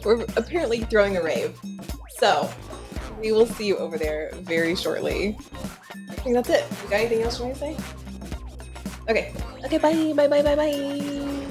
we're apparently throwing a rave. So we will see you over there very shortly. I think that's it. You got anything else you want to say? Okay. Okay, bye, bye, bye, bye, bye.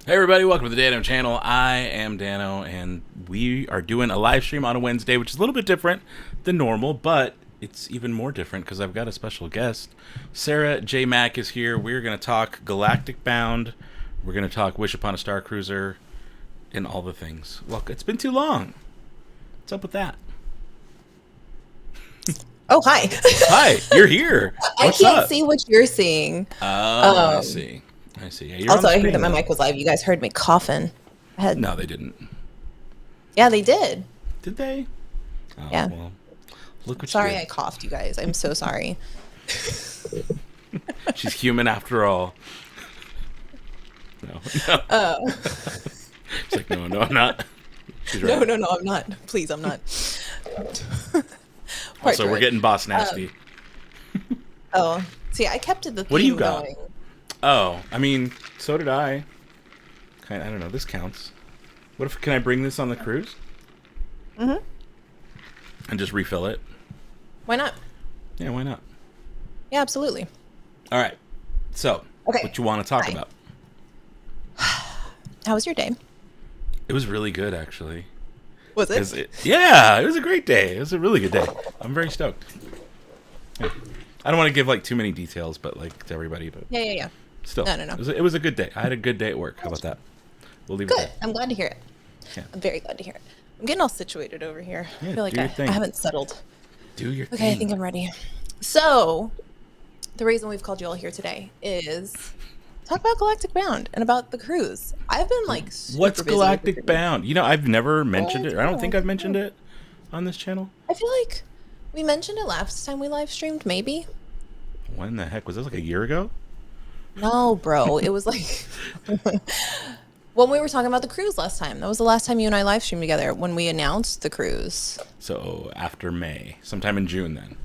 Hey everybody, welcome to the Dano channel. I am Dano, and we are doing a live stream on a Wednesday, which is a little bit different than normal, but it's even more different because I've got a special guest. Sara J. Mack is here. We're going to talk Galactic Bound. We're going to talk Wish Upon a Starcruiser and all the things. Look, it's been too long. What's up with that? Oh, hi. Hi, you're here. What's I can't up? see what you're seeing. Oh, I see. I see. Yeah, you're Also, on the I heard that my screen, mic was live. You guys heard me coughing. No, they didn't. Yeah, they did. Did they? Oh, Yeah. Well, look what Sorry you I did. coughed, you guys. I'm so sorry. She's human after all. No. She's like, no, I'm not. She's right. No, I'm not. Please, I'm not. Also, we're getting boss nasty. Oh, see, I kept the theme What do you got? going. Oh, I mean, so did I. I don't know. This counts. What if, can I bring this on the cruise? Mm-hmm. And just refill it? Why not? Yeah, why not? Yeah, absolutely. All right. So, Okay. what you want to talk Fine. about? How was your day? It was really good, actually. Was it? Yeah, it was a great day. It was a really good day. I'm very stoked. Yeah. I don't want to give like too many details, but like to everybody, but Yeah. still, No. It was a good day. I had a good day at work. How about that? We'll leave it Good. there. I'm glad to hear it. Yeah. I'm very glad to hear it. I'm getting all situated over here. Yeah, I feel like do your I thing. haven't settled. Do your thing. Okay, I think I'm ready. So, the reason we've called you all here today is talk about Galactic Bound and about the cruise. I've been like super What's busy with the Galactic cruise. Bound? You know, I've never mentioned Well, it. I don't think yeah. I've mentioned it on this channel. I feel like We mentioned it last time we live streamed, maybe? When the heck was this? Like a year ago? No, bro. It was like when we were talking about the cruise last time. That was the last time you and I live streamed together when we announced the cruise. So after May, sometime in June then.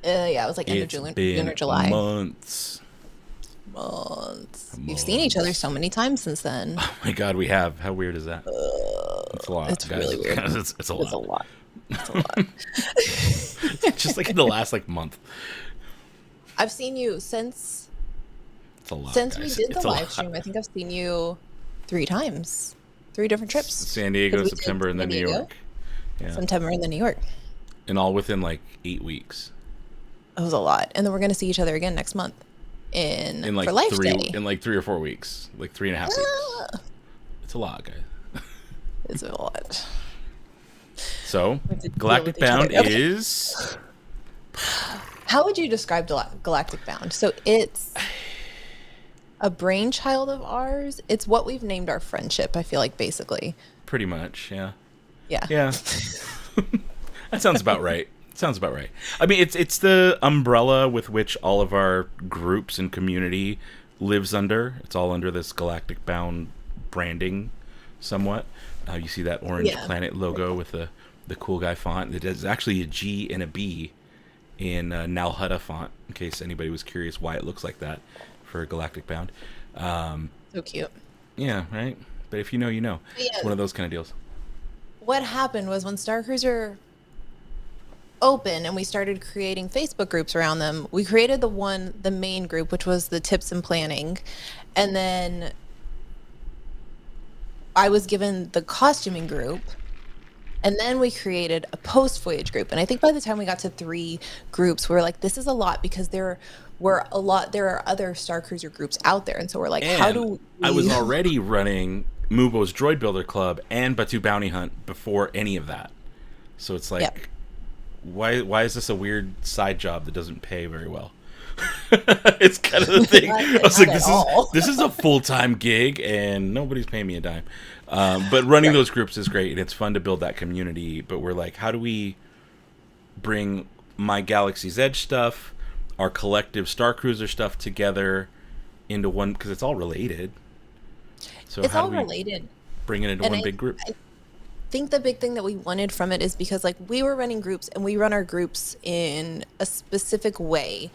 Yeah, it was like end of June or July. Months. We've seen each other so many times since then. Oh my god, we have. How weird is that? It's a lot. It's guys. really weird. It's a lot. It's a lot. It's a lot. Just like in the last like month. I've seen you since It's a lot. we guys. did It's the a live lot. stream. I think I've seen you 3 times, 3 different trips. San Diego, 'Cause we did September, and then San New Diego, York. Yeah. September, and then New York. And all within like 8 weeks. It was a lot, and then we're gonna see each other again next month In like for Life three Day. in like 3 or 4 weeks. Like 3.5 weeks. It's a lot, guys. It's a lot. So We have to deal Galactic with each other. Bound Okay. is How would you describe Galactic Bound? So it's a brainchild of ours. It's what we've named our friendship, I feel like, basically. pretty much, yeah. Yeah. Yeah. That sounds about right. Sounds about right. I mean, it's the umbrella with which all of our groups and community lives under. It's all under this Galactic Bound branding, somewhat. You see that orange planet logo with the cool guy font. It is actually a G and a B in Nalhutta font, in case anybody was curious why it looks like that for Galactic Bound. So cute. Yeah, right? But if you know, you know. Yeah. It's one of those kind of deals. What happened was when Starcruiser opened and we started creating Facebook groups around them, we created the main group, which was the tips and planning. And then I was given the costuming group. And then we created a post-voyage group. And I think by the time we got to 3 groups, we were like, this is a lot because there are other Starcruiser groups out there. And so we're like, And how do we... I was already running Mubo's Droid Builder Club and Batu Bounty Hunt before any of that. So it's like, Yep. why is this a weird side job that doesn't pay very well? It's kind of the thing. I was like, this is a full-time gig and nobody's paying me a dime. But running those groups is great and it's fun to build that community. But we're like, how do we bring my Galaxy's Edge stuff, our collective Starcruiser stuff together into one, because it's all related. So It's how all do we related. bring it into one big group? I think the big thing that we wanted from it is because like we were running groups and we run our groups in a specific way.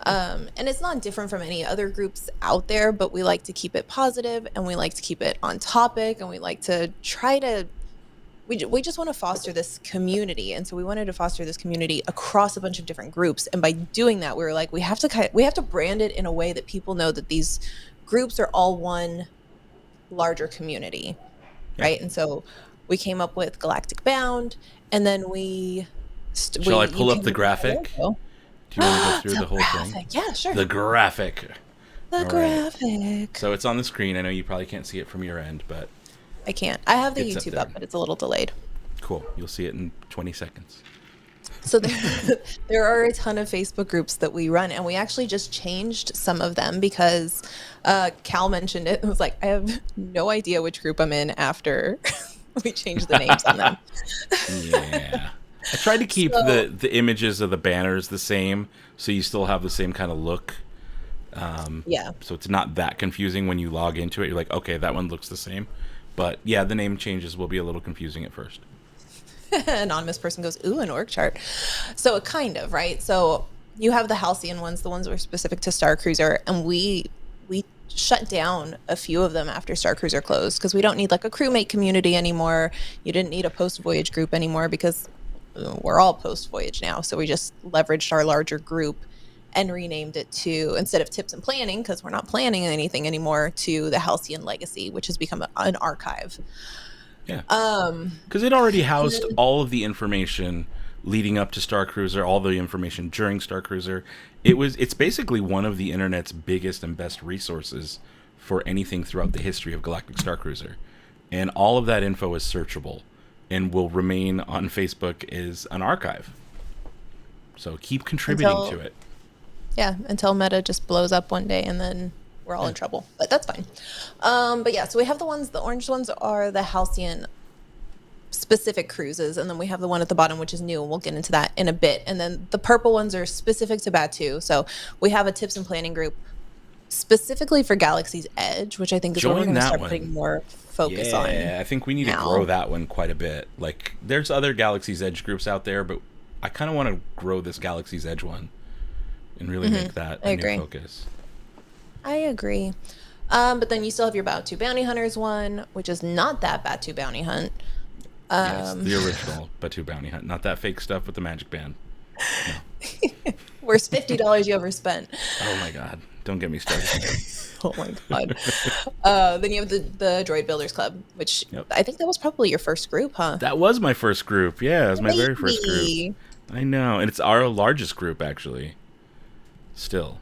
And it's not different from any other groups out there, but we like to keep it positive and we like to keep it on topic and we like to try to we just want to foster this community. And so we wanted to foster this community across a bunch of different groups. And by doing that, we were like, we have to brand it in a way that people know that these groups are all one larger community. Right. And so we came up with Galactic Bound and then Shall I pull up the graphic? Do you want to go through the whole thing? Yeah, sure. The graphic. The All right. graphic. So it's on the screen. I know you probably can't see it from your end, but I can't. I have the It's up YouTube there. up, but it's a little delayed. cool. You'll see it in 20 seconds. So there are a ton of Facebook groups that we run, and we actually just changed some of them because Cal mentioned it and was like, I have no idea which group I'm in after we changed the names on them. Yeah. I tried to keep the images of the banners the same, so you still have the same kind of look. Yeah. So it's not that confusing when you log into it. You're like, okay, that one looks the same. But yeah, the name changes will be a little confusing at first. Anonymous person goes, ooh, an org chart. So it kind of, right? So you have the Halcyon ones, the ones that were specific to Starcruiser, and we shut down a few of them after Starcruiser closed because we don't need like a crewmate community anymore. You didn't need a post-voyage group anymore because we're all post-voyage now. So we just leveraged our larger group and renamed it to, instead of tips and planning, because we're not planning anything anymore, to the Halcyon Legacy, which has become an archive. Yeah. Because it already housed all of the information leading up to Starcruiser, all the information during Starcruiser. It's basically one of the internet's biggest and best resources for anything throughout the history of Galactic Starcruiser. And all of that info is searchable and will remain on Facebook as an archive. So keep contributing to it. Yeah, until Meta just blows up one day and then we're all in trouble. But that's fine. But yeah, so we have the orange ones are the Halcyon specific cruises, and then we have the one at the bottom, which is new, and we'll get into that in a bit. And then the purple ones are specific to Batu. So we have a tips and planning group specifically for Galaxy's Edge, which I think is what we're going to start putting more focus on. Yeah, I think we need to grow that one quite a bit. Like, there's other Galaxy's Edge groups out there, but I kind of want to grow this Galaxy's Edge one and really make that a new focus. I agree. But then you still have your Batu Bounty Hunters one, which is not that Batu Bounty Hunt. Yes, the original Batu Bounty Hunt, not that fake stuff with the magic band. No. Worst $50 you ever spent. Oh my god, don't get me started. Oh my god. Then you have the Droid Builders Club, which I think that was probably your first group, huh? That was my first group. Yeah, it was my very first group. I know, and it's our largest group actually. Still.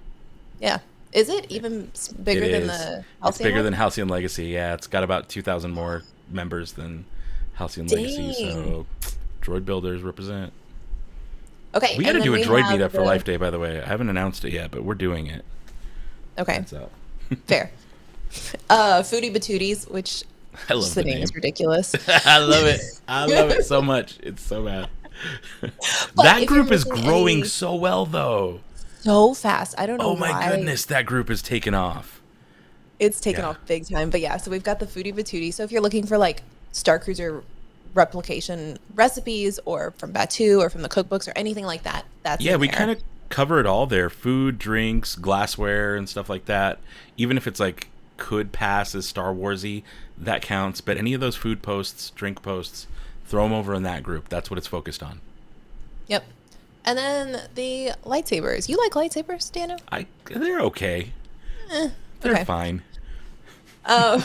Yeah. Is it even bigger than the Halcyon? It's bigger than Halcyon Legacy. Yeah, it's got about 2,000 more members than Halcyon Legacy. So, Droid Builders represent. Okay. We got to do a droid meetup for Life Day, by the way. I haven't announced it yet, but we're doing it. Okay. Fair. Foodie Batooties, which I love the name is ridiculous. I love it. I love it so much. It's so bad. That group is growing so well, though. So fast. I don't know why. Oh my goodness, that group is taken off. It's taken off big time. But yeah, so we've got the Foodie Batootie. So if you're looking for like Starcruiser replication recipes, or from Batu, or from the cookbooks, or anything like that, that's we kind of cover it all there. Food, drinks, glassware, and stuff like that. Even if it's like could pass as Star Warsy, that counts. But any of those food posts, drink posts, throw them over in that group. That's what it's focused on. Yep. And then the lightsabers. You like lightsabers, Dano? They're okay. They're fine. But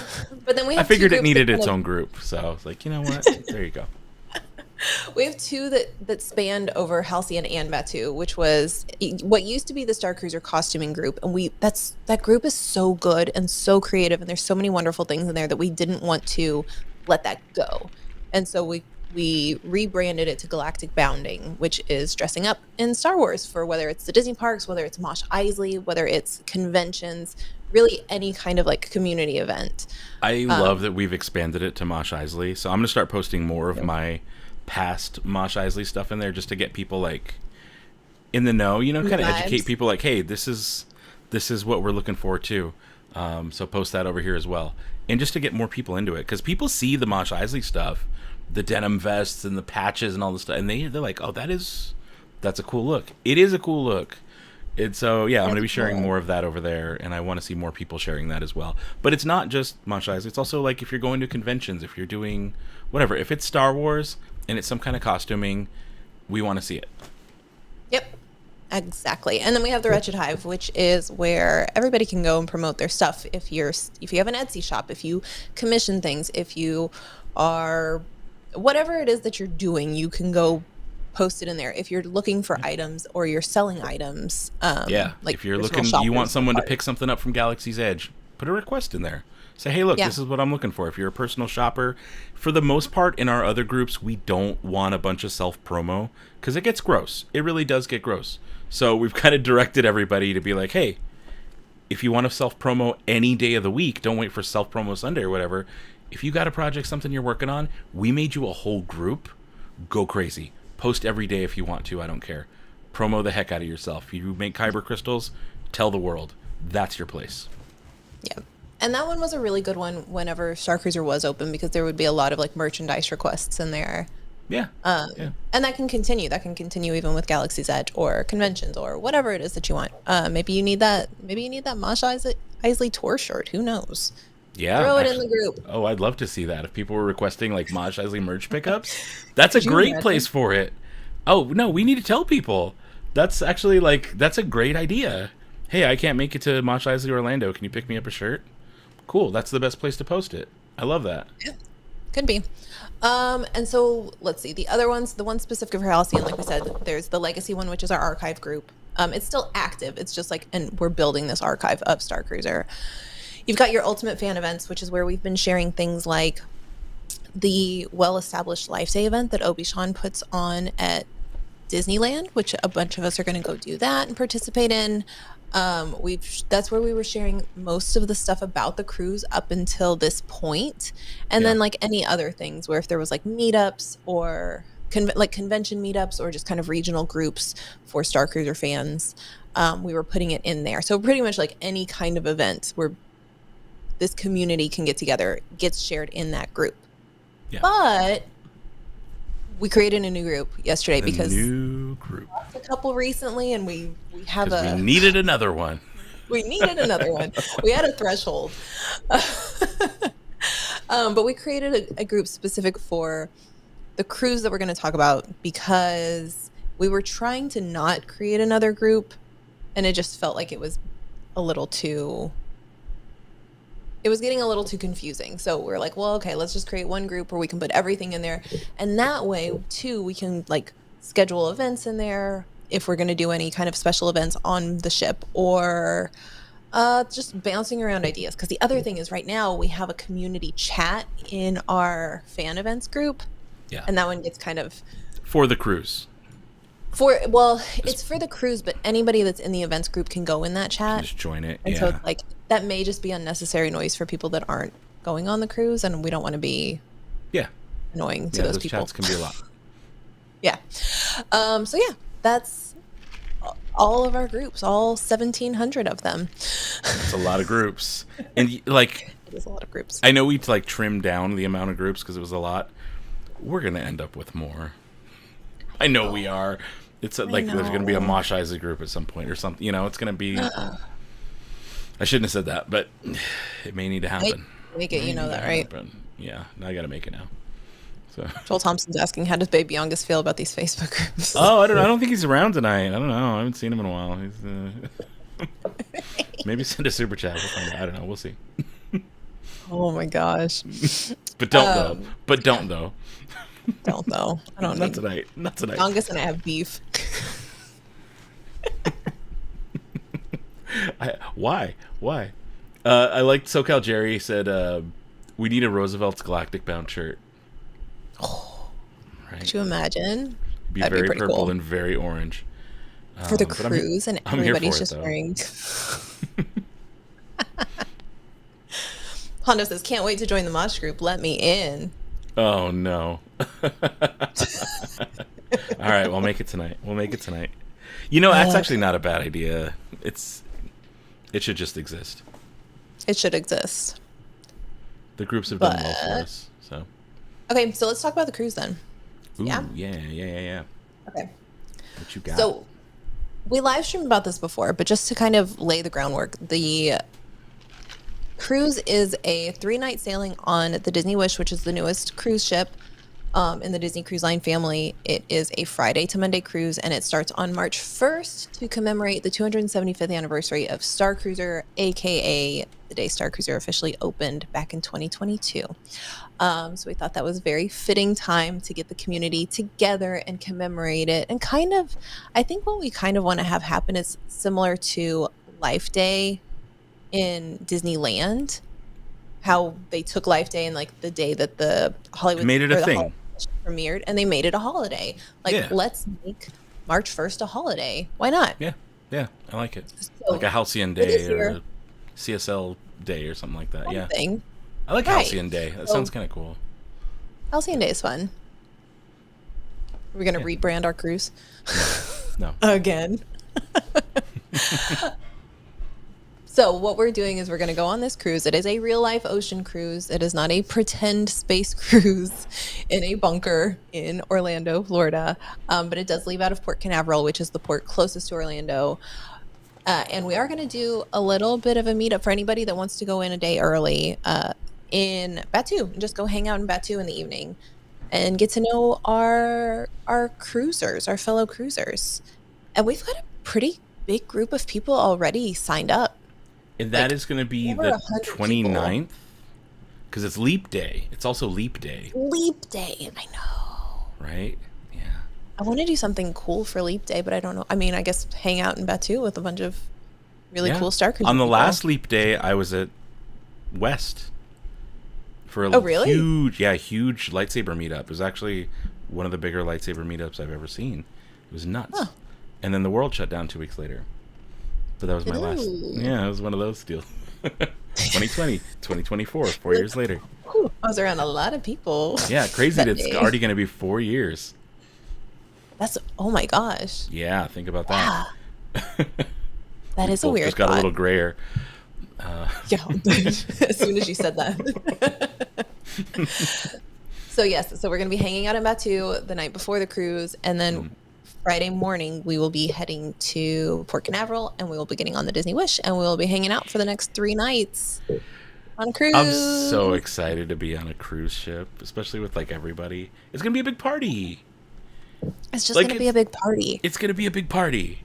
then we have I figured it needed its own group, so I was like, you know what? There you go. We have two that spanned over Halcyon and Batu, which was what used to be the Starcruiser costuming group, and that group is so good and so creative, and there's so many wonderful things in there that we didn't want to let that go, and so we rebranded it to Galactic Bounding, which is dressing up in Star Wars for whether it's the Disney parks, whether it's Mos Eisley, whether it's conventions, really any kind of like community event. I love that we've expanded it to Mos Eisley, so I'm going to start posting more of my past Mos Eisley stuff in there just to get people like in the know, you know, kind of educate people like, hey, this is what we're looking for too. So post that over here as well. And just to get more people into it, because people see the Mos Eisley stuff, the denim vests and the patches and all this stuff, and they're like, oh, that's a cool look. It is a cool look. And so I'm going to be sharing more of that over there, and I want to see more people sharing that as well. But it's not just Mos Eisley. It's also like if you're going to conventions, if you're doing whatever, if it's Star Wars and it's some kind of costuming, we want to see it. Yep. Exactly. And then we have the Wretched Hive, which is where everybody can go and promote their stuff. If you have an Etsy shop, if you commission things, if you are whatever it is that you're doing, you can go post it in there. If you're looking for items or you're selling items, like if you're looking, you want someone to pick something up from Galaxy's Edge, put a request in there. Say, hey, look, this is what I'm looking for. If you're a personal shopper, for the most part in our other groups, we don't want a bunch of self-promo because it gets gross. It really does get gross. So we've kind of directed everybody to be like, hey, if you want to self-promo any day of the week, don't wait for self-promo Sunday or whatever. If you got a project, something you're working on, we made you a whole group. Go crazy. Post every day if you want to. I don't care. Promo the heck out of yourself. If you make kyber crystals, tell the world. That's your place. Yeah. And that one was a really good one whenever Starcruiser was open, because there would be a lot of like merchandise requests in there. Yeah. And that can continue. That can continue even with Galaxy's Edge or conventions or whatever it is that you want. Maybe you need that. Maybe you need that Mos Eisley tour shirt. Who knows? Yeah. Throw it in the group. Oh, I'd love to see that. If people were requesting like Mos Eisley merch pickups, that's a great place for it. Oh, no, we need to tell people. That's actually that's a great idea. Hey, I can't make it to Mos Eisley, Orlando. Can you pick me up a shirt? Cool. That's the best place to post it. I love that. Yeah, could be. And so let's see. The other ones, the one specific for Halcyon, like we said, there's the Legacy one, which is our archive group. It's still active. It's just and we're building this archive of Starcruiser. You've got your Ultimate Fan events, which is where we've been sharing things like the well-established Life Day event that Obi-Wan puts on at Disneyland, which a bunch of us are going to go do that and participate in. That's where we were sharing most of the stuff about the cruise up until this point, and Yeah. then like any other things where if there was like meetups or convention meetups or just kind of regional groups for Starcruiser fans, we were putting it in there. So pretty much like any kind of event where this community can get together gets shared in that group. Yeah. But we created a new group yesterday because new group. a couple recently, and we have we needed another one. We needed another one. We had a threshold. But we created a group specific for the cruise that we're going to talk about because we were trying to not create another group, and it just felt like it was a little too... It was getting a little too confusing. So we're like, well, okay, let's just create one group where we can put everything in there. And that way, too, we can like schedule events in there if we're going to do any kind of special events on the ship, or just bouncing around ideas. Because the other thing is right now we have a community chat in our fan events group. Yeah. And that one gets kind of... For the cruise. It's for the cruise, but anybody that's in the events group can go in that chat. Just join it. And yeah. so it's like that may just be unnecessary noise for people that aren't going on the cruise, and we don't want to be annoying to those people. Chats can be a lot. Yeah. So yeah, that's all of our groups, all 1,700 of them. It's a lot of groups, and like it is a lot of groups. I know we like trimmed down the amount of groups because it was a lot. We're gonna end up with more. I know we are. It's like there's going to be a Mosh Isaac group at some point or something. You know, it's going to be... I shouldn't have said that, but it may need to happen. Make it, you know that, right? Happen. Yeah, I got to make it now. So Joel Thompson's asking, how does Baby Youngest feel about these Facebook groups? Oh, I don't think he's around tonight. I don't know. I haven't seen him in a while. He's maybe send a super chat. We'll find out. I don't know. We'll see. Oh my gosh. But don't though. But don't though. Don't though. I don't know. Not tonight. Not tonight. Youngest and I have beef. Why? I liked SoCal Jerry said we need a Roosevelt's Galactic Bound shirt. Oh, right. Could you imagine? Be That'd very be purple cool. and very orange. For the cruise, and everybody's just wearing... Hondo says, can't wait to join the Mosh group. Let me in. Oh, no. All right, we'll make it tonight. You know, that's actually not a bad idea. It should just exist. It should exist. The groups have done well for us. So. Okay, so let's talk about the cruise then. Ooh, yeah? Yeah. Okay. What you got? So we live streamed about this before, but just to kind of lay the groundwork, the cruise is a 3-night sailing on the Disney Wish, which is the newest cruise ship in the Disney Cruise Line family. It is a Friday to Monday cruise, and it starts on March 1st to commemorate the 275th anniversary of Starcruiser, aka the day Starcruiser officially opened back in 2022. So we thought that was a very fitting time to get the community together and commemorate it. And kind of, I think what we kind of want to have happen is similar to Life Day in Disneyland, how they took Life Day and like the day that the Hollywood made it a thing premiered, and they made it a holiday. Like, let's make March 1st a holiday. Why not? Yeah, I like it. So, like a Halcyon Day or a CSL Day or something like that. Something. I like Halcyon Day. That sounds kind of cool. Halcyon Day is fun. Are we going to rebrand our cruise? No. Again. So what we're doing is we're going to go on this cruise. It is a real-life ocean cruise. It is not a pretend space cruise in a bunker in Orlando, Florida. But it does leave out of Port Canaveral, which is the port closest to Orlando. And we are going to do a little bit of a meetup for anybody that wants to go in a day early in Batu. And just go hang out in Batu in the evening and get to know our cruisers, our fellow cruisers. And we've got a pretty big group of people already signed up. And that is going to be the 29th? Because it's Leap Day. It's also Leap Day. Leap Day. I know. Right? Yeah. I want to do something cool for Leap Day, but I don't know. I mean, I guess hang out in Batu with a bunch of really cool Starcruiser On the people. last Leap Day, I was at West for a huge lightsaber meetup. It was actually one of the bigger lightsaber meetups I've ever seen. It was nuts. Huh. And then the world shut down 2 weeks later. But that was my last. Yeah, it was one of those deals. 2020, 2024, 4 years later. Whew, I was around a lot of people. Yeah, crazy that it's day. already going to be 4 years. That's, oh my gosh. Yeah, think about that. That is a weird just got thought. a little grayer. Yeah, as soon as you said that. So yes, so we're going to be hanging out in Batu the night before the cruise, and then Friday morning we will be heading to Port Canaveral, and we will be getting on the Disney Wish, and we will be hanging out for the next 3 nights on a cruise. I'm so excited to be on a cruise ship, especially with like everybody. It's going to be a big party. It's just going to be a big party. It's going to be a big party.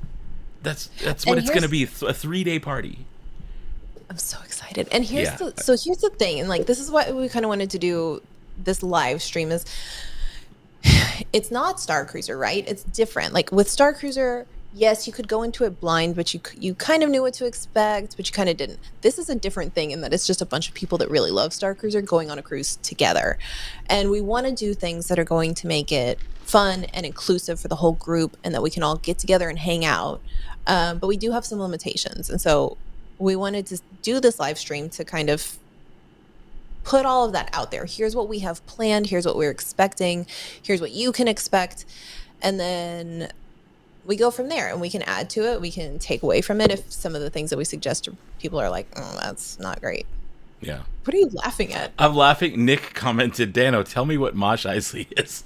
That's what it's going to be, a 3-day party. I'm so excited. And here's here's the thing, and like this is what we kind of wanted to do this live stream is, it's not Starcruiser, right? It's different. Like with Starcruiser, yes, you could go into it blind, but you kind of knew what to expect, but you kind of didn't. This is a different thing in that it's just a bunch of people that really love Starcruiser going on a cruise together. And we want to do things that are going to make it fun and inclusive for the whole group, and that we can all get together and hang out. But we do have some limitations. And so we wanted to do this live stream to kind of put all of that out there. Here's what we have planned. Here's what we're expecting. Here's what you can expect. And then we go from there, and we can add to it. We can take away from it if some of the things that we suggest to people are like, oh, that's not great. Yeah. What are you laughing at? I'm laughing. Nick commented, Dano, tell me what Mosh Isley is.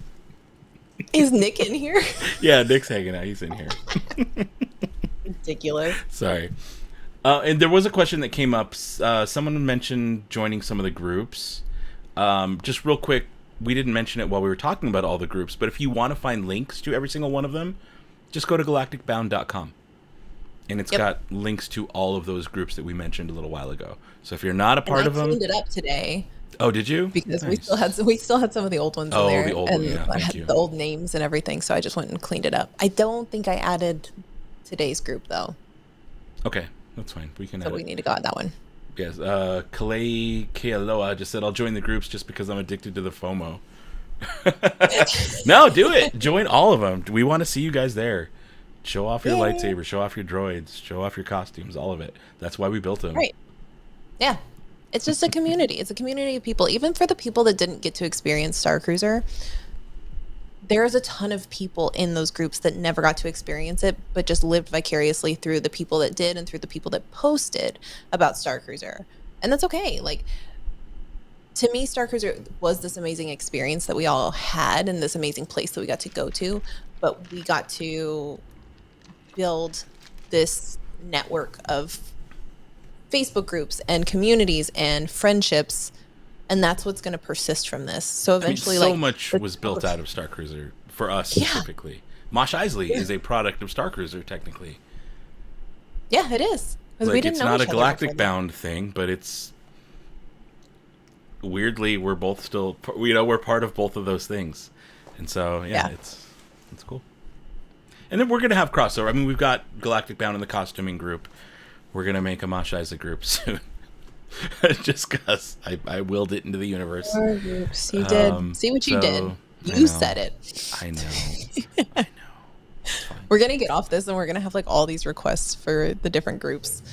Is Nick in here? Yeah, Nick's hanging out. He's in here. Ridiculous. Sorry. And there was a question that came up. Someone mentioned joining some of the groups. Just real quick, we didn't mention it while we were talking about all the groups, but if you want to find links to every single one of them, just go to galacticbound.com. And it's got links to all of those groups that we mentioned a little while ago. So if you're not a part of them... I cleaned it up today. Oh, did you? Because nice. we still had some of the old ones in there. The old and one, yeah, I had the old names and everything, so I just went and cleaned it up. I don't think I added today's group, though. Okay, that's fine. We can So we need to go add that one. Yes, Kalei Kealoa just said, I'll join the groups just because I'm addicted to the FOMO. No, do it. Join all of them. We want to see you guys there. Show off your lightsabers, show off your droids, show off your costumes, all of it. That's why we built them. Right. Yeah. It's just a community. It's a community of people. Even for the people that didn't get to experience Starcruiser, there's a ton of people in those groups that never got to experience it, but just lived vicariously through the people that did and through the people that posted about Starcruiser. And that's okay. Like, to me, Starcruiser was this amazing experience that we all had and this amazing place that we got to go to, but we got to build this network of Facebook groups and communities and friendships, and that's what's going to persist from this. So eventually, so much was built out of Starcruiser for us specifically. Mosh Isley is a product of Starcruiser, technically. Yeah, it is. Like, we didn't it's know not a Galactic Bound thing, but it's weirdly we're both still, we're part of both of those things, and so it's cool. And then we're gonna have crossover. I mean, we've got Galactic Bound in the costuming group. We're going to make a Mosh Isley group soon. Just because I willed it into the universe. Groups. You did. See what you did. You said it. I know. I know. We're going to get off this, and we're going to have like all these requests for the different groups.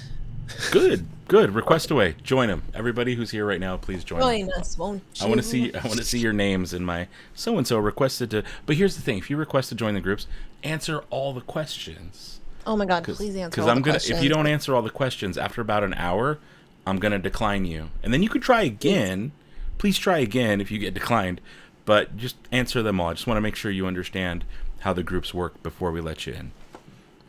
Good. Request away. Join them. Everybody who's here right now, please join us, won't you? I want to see your names in my so-and-so requested to... But here's the thing. If you request to join the groups, answer all the questions. Oh my God, please answer all the questions. If you don't answer all the questions after about an hour, I'm going to decline you. And then you could try again. Please try again if you get declined. But just answer them all. I just want to make sure you understand how the groups work before we let you in.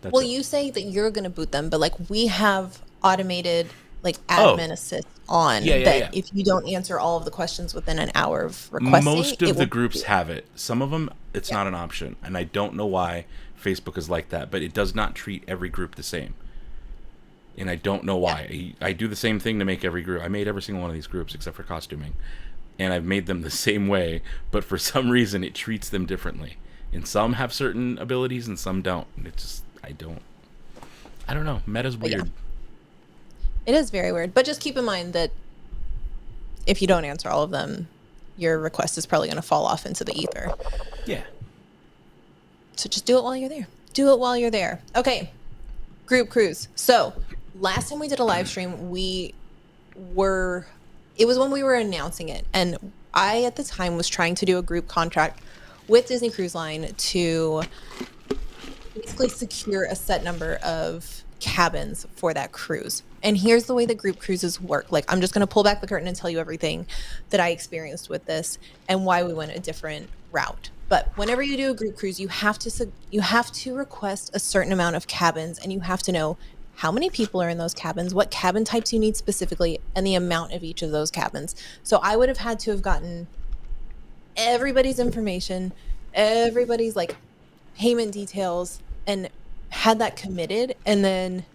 That's it. You say that you're going to boot them, but like we have automated like admin assist on if you don't answer all of the questions within an hour of requesting. Most of the groups have it. Some of them, it's not an option. And I don't know why Facebook is like that, but it does not treat every group the same. And I don't know why. I do the same thing to make every group. I made every single one of these groups except for costuming. And I've made them the same way, but for some reason it treats them differently. And some have certain abilities and some don't. And it's just, I don't know. Meta's weird. Yeah. It is very weird. But just keep in mind that if you don't answer all of them, your request is probably going to fall off into the ether. Yeah. So just do it while you're there. Do it while you're there. Okay. Group cruise. So last time we did a live stream, it was when we were announcing it. And I, at the time, was trying to do a group contract with Disney Cruise Line to basically secure a set number of cabins for that cruise. And here's the way the group cruises work. Like, I'm just going to pull back the curtain and tell you everything that I experienced with this and why we went a different route. But whenever you do a group cruise, you have to request a certain amount of cabins, and you have to know how many people are in those cabins, what cabin types you need specifically, and the amount of each of those cabins. So I would have had to have gotten everybody's information, everybody's like payment details, and had that committed, and then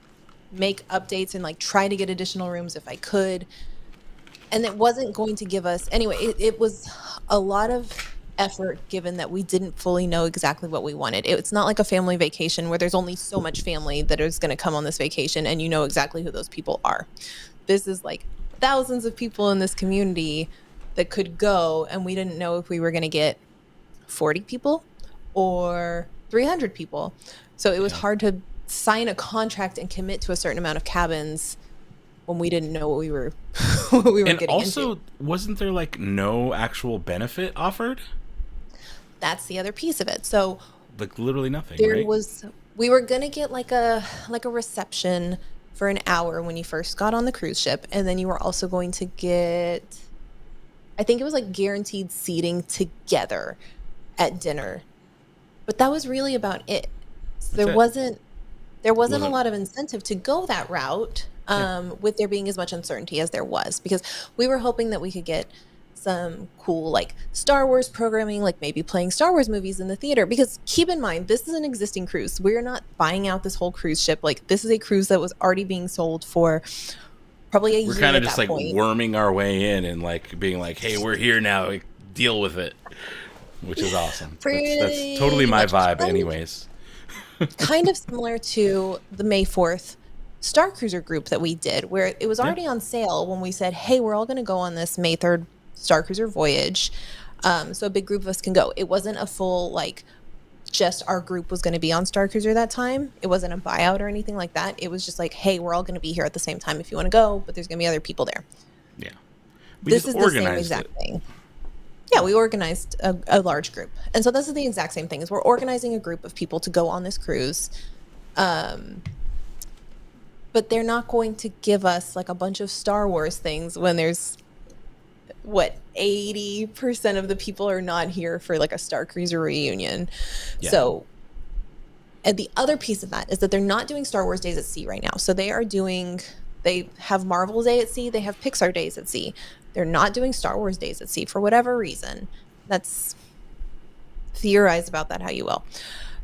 make updates and like try to get additional rooms if I could. And it wasn't going to give us anyway. It was a lot of effort, given that we didn't fully know exactly what we wanted. It's not like a family vacation where there's only so much family that is going to come on this vacation and you know exactly who those people are. This is like thousands of people in this community that could go, and we didn't know if we were going to get 40 people or 300 people. So it was hard to sign a contract and commit to a certain amount of cabins when we didn't know what we were getting into. And also, wasn't there like no actual benefit offered? That's the other piece of it. So like literally nothing. There was, we were gonna get like a reception for an hour when you first got on the cruise ship, and then you were also going to get, I think it was like guaranteed seating together at dinner, but that was really about it. So there wasn't a lot of incentive to go that route, with there being as much uncertainty as there was, because we were hoping that we could get some cool like Star Wars programming, like maybe playing Star Wars movies in the theater, because keep in mind, this is an existing cruise. We're not buying out this whole cruise ship. Like, this is a cruise that was already being sold for probably a year. We're kind of just like worming our way in and like being like, hey, we're here now, like, deal with it, which is awesome. That's totally my vibe anyways. Kind of similar to the May 4th Starcruiser group that we did, where it was already on sale when we said, hey, we're all going to go on this May 3rd Starcruiser voyage, so a big group of us can go. It wasn't a full, like, just our group was going to be on Starcruiser that time. It wasn't a buyout or anything like that. It was just like, hey, we're all going to be here at the same time if you want to go, but there's going to be other people there. Yeah. This is the same exact thing. Yeah, we organized a large group. And so this is the exact same thing, is we're organizing a group of people to go on this cruise. But they're not going to give us like a bunch of Star Wars things when there's, what, 80% of the people are not here for like a Starcruiser reunion. Yeah. So, and the other piece of that is that they're not doing Star Wars Days at Sea right now. So they have Marvel Day at Sea, they have Pixar Days at Sea. They're not doing Star Wars Days at Sea for whatever reason. That's, theorize about that how you will.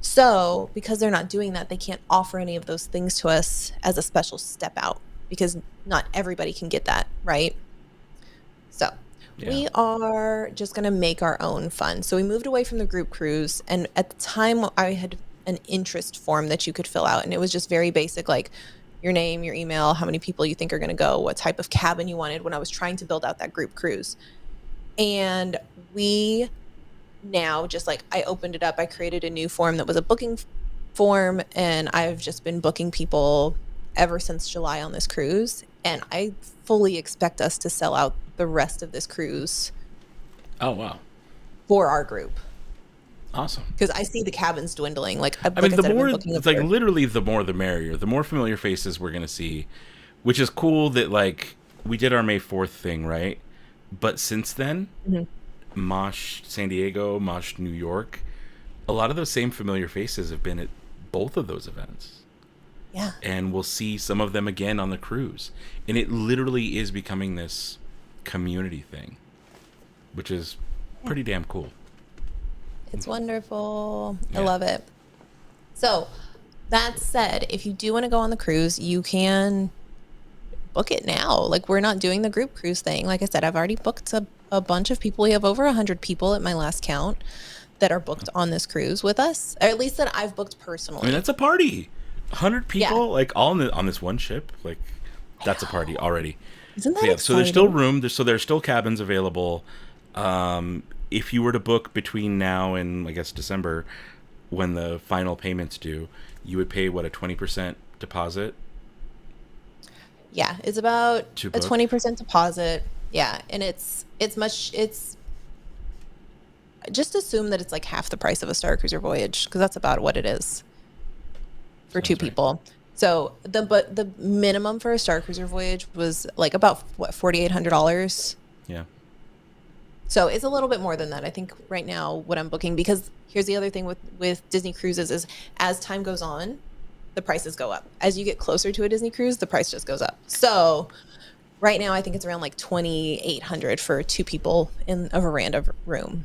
So because they're not doing that, they can't offer any of those things to us as a special step out, because not everybody can get that, right? So we are just going to make our own fun. So we moved away from the group cruise, and at the time I had an interest form that you could fill out, and it was just very basic, like your name, your email, how many people you think are going to go, what type of cabin you wanted, when I was trying to build out that group cruise. And we now just like, I opened it up, I created a new form that was a booking form, and I've just been booking people ever since July on this cruise, and I fully expect us to sell out the rest of this cruise. Oh wow. For our group. Awesome. Because I see the cabins dwindling. Like, I mean, the more, it's like literally the more the merrier. The more familiar faces we're gonna see, which is cool. That like we did our May 4th thing, right? But since then, Mosh San Diego, Mosh New York, a lot of those same familiar faces have been at both of those events. Yeah. And we'll see some of them again on the cruise, and it literally is becoming this community thing, which is pretty damn cool. It's wonderful. I love it. So that said, if you do want to go on the cruise, you can book it now. Like, we're not doing the group cruise thing. Like I said, I've already booked a bunch of people. We have over 100 people at my last count that are booked on this cruise with us, or at least that I've booked personally. I mean, that's a party. 100 people, like all on this one ship. Like, that's a party already. Isn't that exciting? So there's still room. There's still cabins available. If you were to book between now and I guess December, when the final payments due, you would pay a 20% deposit. Yeah, it's about To a book? 20% deposit. Yeah, and it's just assume that it's like half the price of a Star Cruiser voyage, because that's about what it is for two Sounds right. people. So the minimum for a Star Cruiser voyage was like about what, $4,800. Yeah. So it's a little bit more than that. I think right now what I'm booking, because here's the other thing with Disney cruises is as time goes on, the prices go up. As you get closer to a Disney cruise, the price just goes up. So right now I think it's around like $2,800 for two people in a veranda room.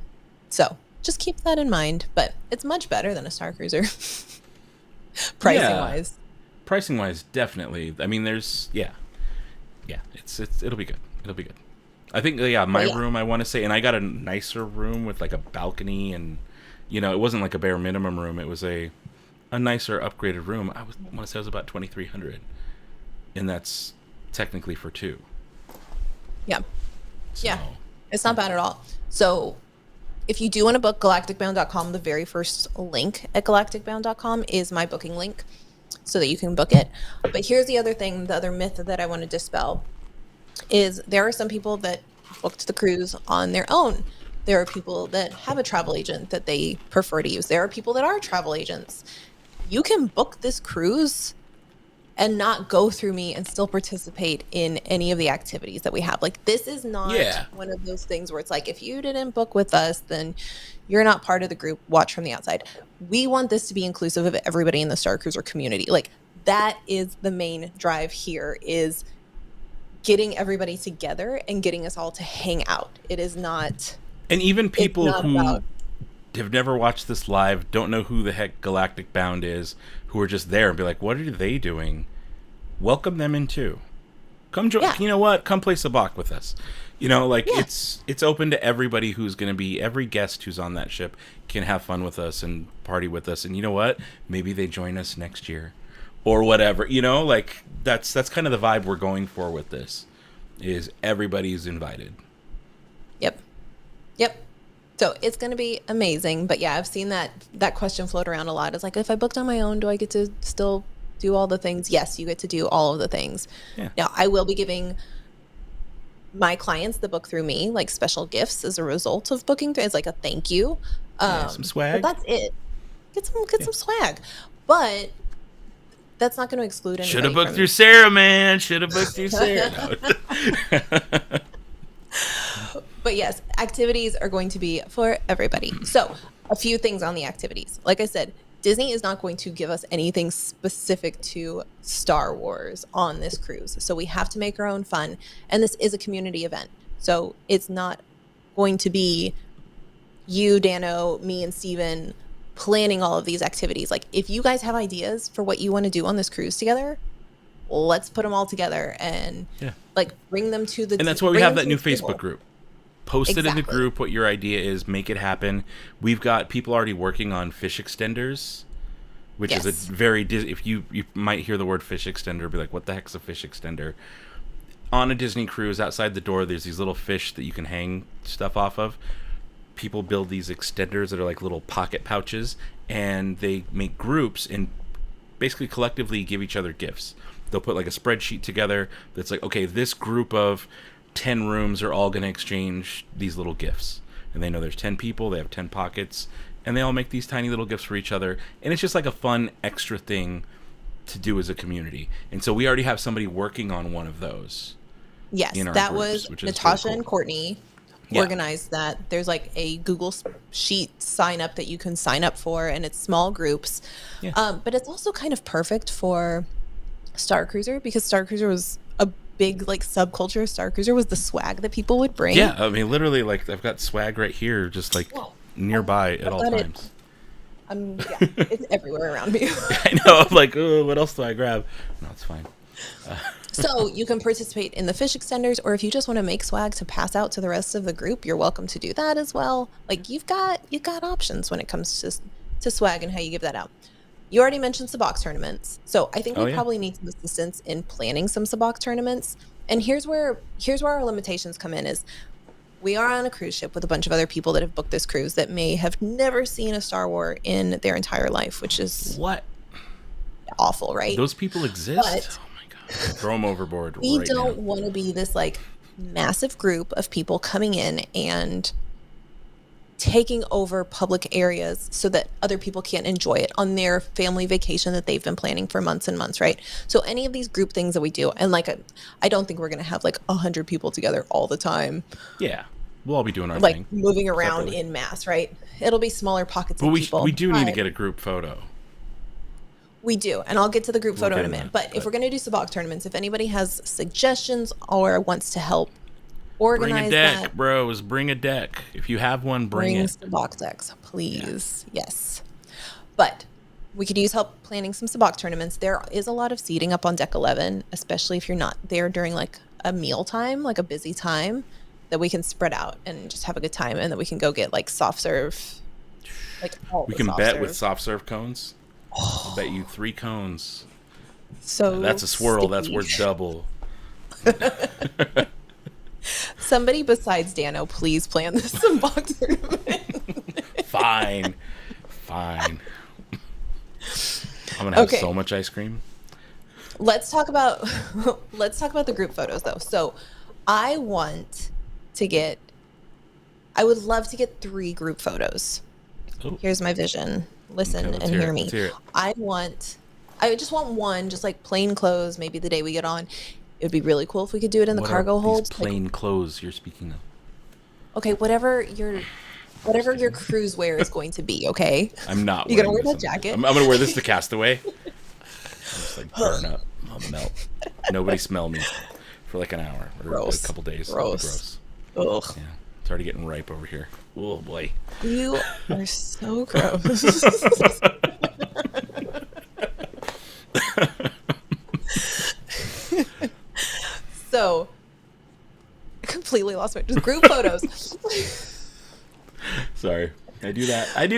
So just keep that in mind. But it's much better than a Star Cruiser, pricing wise. Pricing wise, definitely. I mean, there's it'll be good. It'll be good. I think my room, I want to say, and I got a nicer room with like a balcony, and it wasn't like a bare minimum room. It was a nicer upgraded room. I want to say it was about $2,300, and that's technically for two. Yeah. So, yeah, it's not bad at all. So if you do want to book galacticbound.com, the very first link at galacticbound.com is my booking link so that you can book it. But here's the other thing, the other myth that I want to dispel is there are some people that booked the cruise on their own. There are people that have a travel agent that they prefer to use. There are people that are travel agents. You can book this cruise and not go through me and still participate in any of the activities that we have. Like, this is not one of those things where it's like, if you didn't book with us, then you're not part of the group. Watch from the outside. We want this to be inclusive of everybody in the Star Cruiser community. Like, that is the main drive here, is getting everybody together and getting us all to hang out. It is not... And even people who have never watched this live, don't know who the heck Galactic Bound is, who are just there and be like, what are they doing? Welcome them in too. Come join. You know what? Come play Sabacc with us. It's open to everybody who's going to be, every guest who's on that ship can have fun with us and party with us. And you know what? Maybe they join us next year or whatever. That's kind of the vibe we're going for with this, is everybody's invited. Yep. So it's going to be amazing. But yeah, I've seen that question float around a lot. It's like, if I booked on my own, do I get to still do all the things? Yes, you get to do all of the things. Yeah. Now, I will be giving my clients that book through me like special gifts as a result of booking through. It's like a thank you. Some swag. But that's it. Get some swag. But that's not going to exclude anybody. Should have booked through Sara, man. Should have booked through Sara. But yes, activities are going to be for everybody. So a few things on the activities. Like I said, Disney is not going to give us anything specific to Star Wars on this cruise. So we have to make our own fun. And this is a community event. So it's not going to be you, Dano, me, and Steven planning all of these activities. Like, if you guys have ideas for what you want to do on this cruise together, let's put them all together and bring them to the... And that's why we have that new Facebook group. Post it in the group what your idea is. Make it happen. We've got people already working on fish extenders, which is a very... If you might hear the word fish extender, be like, what the heck's a fish extender? On a Disney cruise, outside the door, there's these little fish that you can hang stuff off of. People build these extenders that are like little pocket pouches, and they make groups and basically collectively give each other gifts. They'll put like a spreadsheet together that's like, okay, this group of 10 rooms are all going to exchange these little gifts. And they know there's 10 people, they have 10 pockets, and they all make these tiny little gifts for each other. And it's just like a fun extra thing to do as a community. And so we already have somebody working on one of those. Yes, that was Natasha and Courtney organized that. There's like a Google Sheet sign up that you can sign up for, and it's small groups. But it's also kind of perfect for Star Cruiser, because Star Cruiser was a big like subculture. Star Cruiser was the swag that people would bring. Yeah, I mean, literally, like, I've got swag right here, just like nearby at all times. It's everywhere around me. I know. I'm like, oh, what else do I grab? No, it's fine. So you can participate in the fish extenders, or if you just want to make swag to pass out to the rest of the group, you're welcome to do that as well. Like, you've got options when it comes to swag and how you give that out. You already mentioned Sabacc tournaments, so I think we probably need some assistance in planning some Sabacc tournaments. And here's where our limitations come in: is we are on a cruise ship with a bunch of other people that have booked this cruise that may have never seen a Star Wars in their entire life, which is what? awful, right? Those people exist? But oh my god. Throw them overboard we right don't now. want to be this like massive group of people coming in and taking over public areas so that other people can't enjoy it on their family vacation that they've been planning for months and months, right? So any of these group things that we do, and like I don't think we're going to have like 100 people together all the time. Yeah. We'll all be doing our like thing. Moving around separately. in mass, right? It'll be smaller pockets But of we, people. we do need to get a group photo. We do, and I'll get to the group photo in a minute. But if we're going to do Sabacc tournaments, if anybody has suggestions or wants to help organize bring a deck, that, bros. Bring a deck. If you have one, bring it. Sabacc decks, please. Yeah. Yes. But we could use help planning some Sabacc tournaments. There is a lot of seating up on deck 11, especially if you're not there during like a meal time, like a busy time, that we can spread out and just have a good time, and that we can go get like soft serve. Like we can bet with soft serve cones. I'll bet you 3 cones. So that's a swirl. sticky. That's worth double. Somebody besides Dano, please plan this Sabacc tournament. Fine. I'm gonna have so much ice cream. Let's talk about the group photos though. So I would love to get 3 group photos. Ooh. Here's my vision. Listen and hear me. I just want one, just like plain clothes, maybe the day we get on. It would be really cool if we could do it in the cargo hold. Plain clothes you're speaking of. Okay, whatever your cruise wear is going to be, okay? I'm not. You gonna wear that jacket? I'm gonna wear this to Castaway. I'm just like burn up. I'll melt. Nobody smell me for like an hour or a couple days. Gross. Ugh. Yeah, it's already getting ripe over here. Oh boy. You are so gross. So, I completely lost my group photos. Sorry, I do that.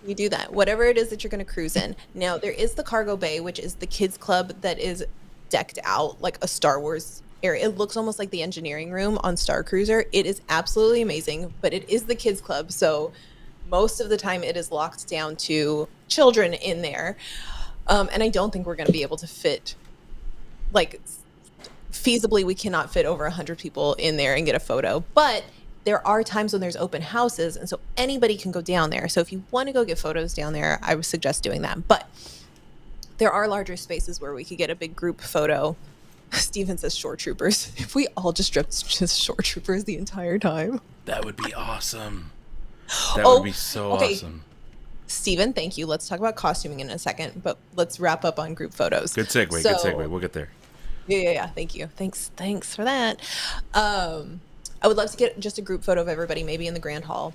You do that. Whatever it is that you're going to cruise in. Now, there is the cargo bay, which is the kids club that is decked out like a Star Wars area. It looks almost like the engineering room on Starcruiser. It is absolutely amazing, but it is the kids club, so most of the time it is locked down to children in there. And I don't think we're going to be able to fit, like, feasibly, we cannot fit over 100 people in there and get a photo. But there are times when there's open houses, and so anybody can go down there. So if you want to go get photos down there, I would suggest doing that. But there are larger spaces where we could get a big group photo. Steven says shore troopers. If we all just dressed just shore troopers the entire time. That would be awesome. That would be so awesome. Steven, thank you. Let's talk about costuming in a second, but let's wrap up on group photos. Good segue. We'll get there. Yeah. Thank you. Thanks for that. I would love to get just a group photo of everybody, maybe in the Grand Hall.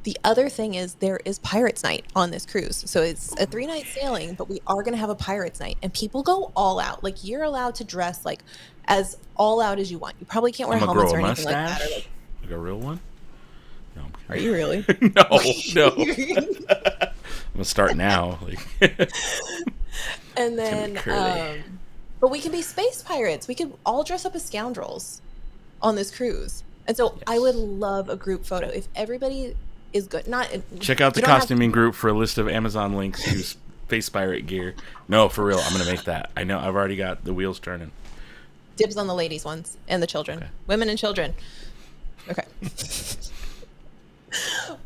The other thing is there is Pirates Night on this cruise. So it's a 3-night sailing, but we are going to have a Pirates Night, and people go all out. Like, you're allowed to dress like as all out as you want. You probably can't wear helmets or anything like that. Or like a real one? No, are you really? No. I'm gonna start now. And then, but we can be space pirates. We could all dress up as scoundrels on this cruise. And so yes. I would love a group photo. If everybody is good, check out the costuming group for a list of Amazon links to space pirate gear. No, for real, I'm gonna make that. I know, I've already got the wheels turning. Dibs on the ladies ones and the children. Okay. Women and children. Okay.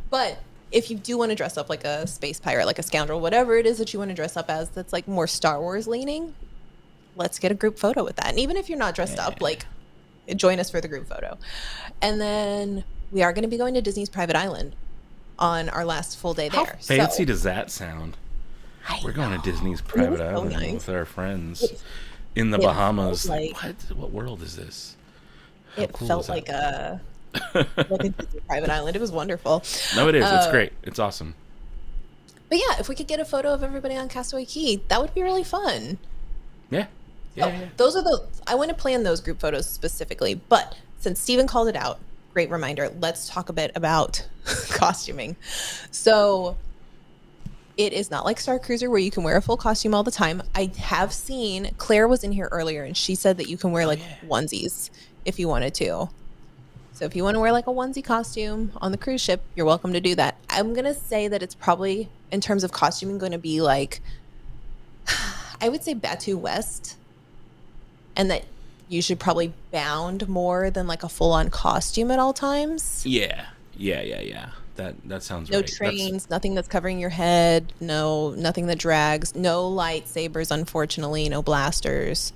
But if you do want to dress up like a space pirate, like a scoundrel, whatever it is that you want to dress up as that's like more Star Wars leaning, let's get a group photo with that. And even if you're not dressed up, like, join us for the group photo. And then we are going to be going to Disney's Private Island on our last full day there. How fancy does that sound? We're going to Disney's Private Island with our friends in the Bahamas. What world is this? How it felt like a Disney Private Island. It was wonderful. No, it is. It's great. It's awesome. But yeah, if we could get a photo of everybody on Castaway Cay, that would be really fun. Yeah. Yeah. Those are I want to plan those group photos specifically, but since Steven called it out, great reminder, let's talk a bit about costuming. So it is not like Starcruiser where you can wear a full costume all the time. I have seen, Claire was in here earlier and she said that you can wear onesies if you wanted to. So if you want to wear like a onesie costume on the cruise ship, you're welcome to do that. I'm going to say that it's probably in terms of costuming going to be like, I would say Batu West, and that you should probably bound more than like a full-on costume at all times. Yeah. That sounds no right. trains, nothing that's covering your head, nothing that drags, no lightsabers, unfortunately, no blasters.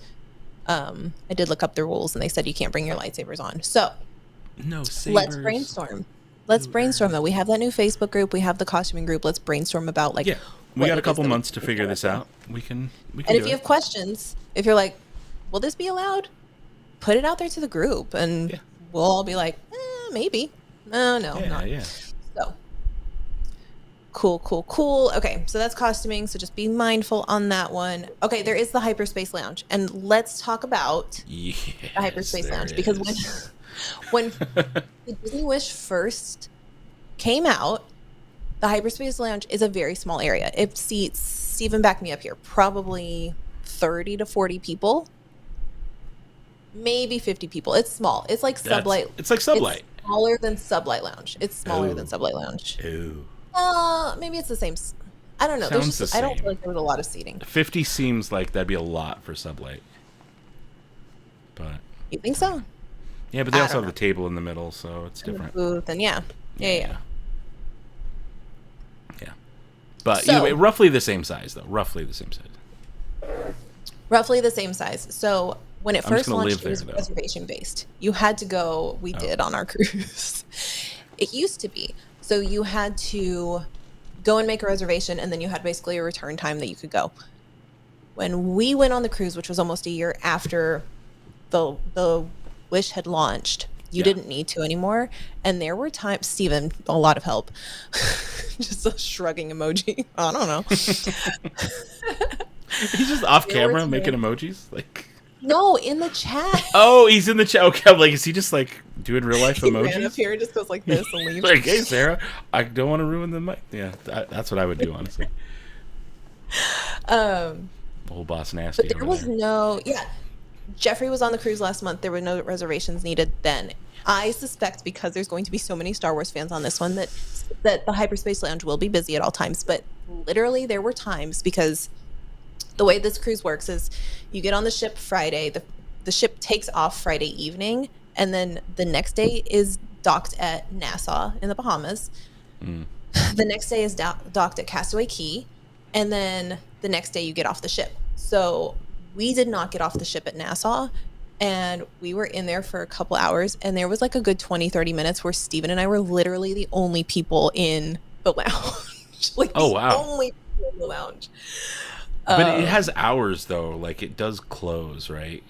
I did look up the rules and they said you can't bring your lightsabers on. So no sabers. Let's brainstorm though. We have that new Facebook group, we have the costuming group. Let's brainstorm about like we got a couple months to figure this out. We can and if you have questions, if you're like, will this be allowed? Put it out there to the group and we'll all be like, maybe. No, not. Yeah. So cool. Okay, so that's costuming. So just be mindful on that one. Okay, there is the Hyperspace Lounge, and let's talk about the Hyperspace Lounge because when the Disney Wish first came out, the Hyperspace Lounge is a very small area. It seats, Steven, back me up here, probably 30 to 40 people, maybe 50 people. It's small. It's like Sublight. It's like Sublight. It's smaller than Sublight Lounge. It's smaller than Sublight Lounge. Maybe it's the same. I don't know. I don't feel like there was a lot of seating. 50 seems like that'd be a lot for Sublight. But you think so? Yeah, but they also have the table in the middle, so it's different. Booth and yeah. But either way, roughly the same size, though. Roughly the same size. So when it first launched, it was reservation based. You had to go. We did on our cruise. It used to be. So you had to go and make a reservation, and then you had basically a return time that you could go. When we went on the cruise, which was almost a year after the Wish had launched, you didn't need to anymore. And there were times, Steven, a lot of help. Just a shrugging emoji. I don't know. He's just off camera making emojis? Like, no, in the chat. Oh, he's in the chat. Okay, I'm like, is he just like doing real life emojis? He ran up here and just goes like this and leaves. Like, hey, Sarah, I don't want to ruin the mic. Yeah, that's what I would do, honestly. Whole boss nasty. But there was Jeffrey was on the cruise last month. There were no reservations needed then. I suspect because there's going to be so many Star Wars fans on this one that the Hyperspace Lounge will be busy at all times. But literally there were times, because the way this cruise works is you get on the ship Friday, the ship takes off Friday evening, and then the next day is docked at Nassau in the Bahamas. The next day is docked at Castaway Cay, and then the next day you get off the ship. So we did not get off the ship at Nassau, and we were in there for a couple hours, and there was like a good 20-30 minutes where Steven and I were literally the only people in the lounge. Only people in the lounge. But it has hours, though. Like, it does close, right?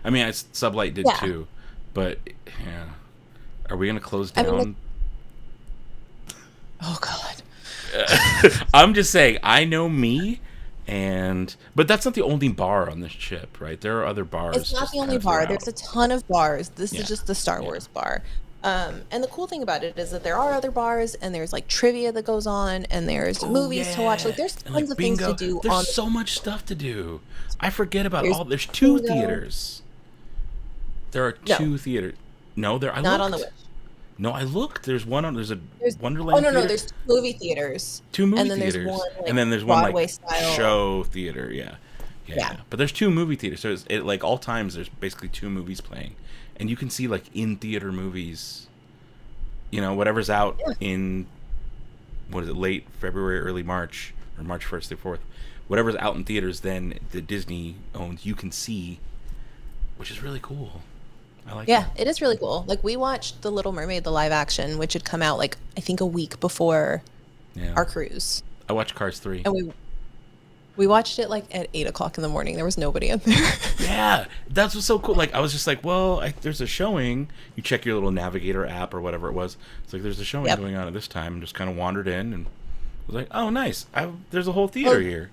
I mean, Sublight did too. But, yeah. Are we going to close down? Oh, God. I'm just saying, I know me, but that's not the only bar on this ship, right? There are other bars. It's not the only bar. There's a ton of bars. This is just the Star Wars bar. And the cool thing about it is that there are other bars, and there's like trivia that goes on, and there's movies to watch. Like, there's tons of things to do. There's so much stuff to do. I forget about there's two theaters. There are two theaters. No, there. Not on the Wish. No, I looked. There's one on. There's a Wonderland. Oh no, there's two movie theaters. Two movie theaters, and then there's one Broadway like style show theater. Yeah. But there's two movie theaters, so it like all times there's basically two movies playing, and you can see like in theater movies. You know, whatever's out in late February, early March, or March 1st through 4th, whatever's out in theaters, then the Disney owns, you can see, which is really cool. I like that. It is really cool. Like, we watched The Little Mermaid, the live action, which had come out like I think a week before our cruise. I watched Cars 3. And we watched it like at 8:00 in the morning. There was nobody in there. Yeah, that's what's so cool. Like, I was just like, well, there's a showing. You check your little navigator app or whatever it was. It's like, there's a showing going on at this time. And just kind of wandered in and was like, oh, nice. There's a whole theater here.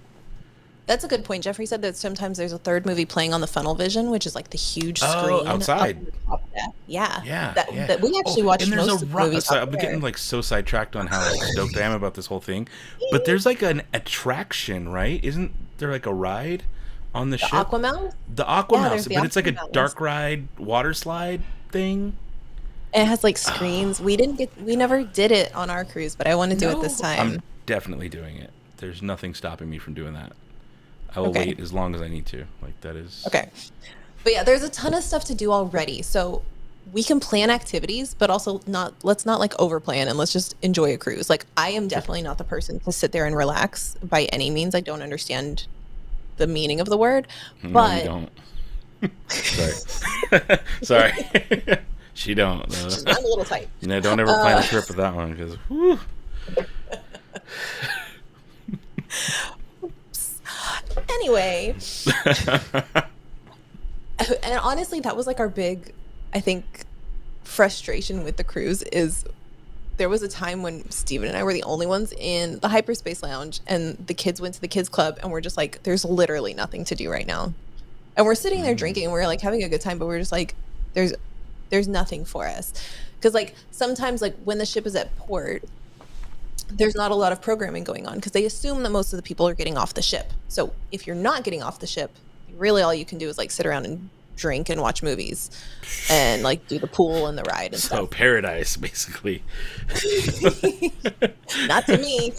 That's a good point. Jeffrey said that sometimes there's a third movie playing on the funnel vision, which is like the huge screen outside. Yeah. That we actually watched and there's most of the movies. I'm getting like so sidetracked on how stoked I am about this whole thing. But there's like an attraction, right? Isn't there like a ride on the ship? Aquamouse? The Aquamouse, but it's like a dark ride water slide thing. It has like screens. We never did it on our cruise, but I want to do it this time. I'm definitely doing it. There's nothing stopping me from doing that. I will Okay. wait as long as I need to. Like, that is... Okay. But yeah, there's a ton of stuff to do already. So we can plan activities, but also let's not like over plan, and let's just enjoy a cruise. Like, I am definitely not the person to sit there and relax by any means. I don't understand the meaning of the word. No, but you don't. Sorry. Sorry. She don't. I'm a little tight. You know, don't ever plan a trip with that one, because Anyway. And honestly, that was like our big, I think, frustration with the cruise is there was a time when Steven and I were the only ones in the Hyperspace Lounge, and the kids went to the kids club, and we're just like, there's literally nothing to do right now. And we're sitting there drinking, and we're like having a good time, but we're just like, there's nothing for us. Because like sometimes, like when the ship is at port, there's not a lot of programming going on because they assume that most of the people are getting off the ship. So if you're not getting off the ship, really all you can do is like sit around and drink and watch movies and like do the pool and the ride and so stuff. paradise, basically. Not to me.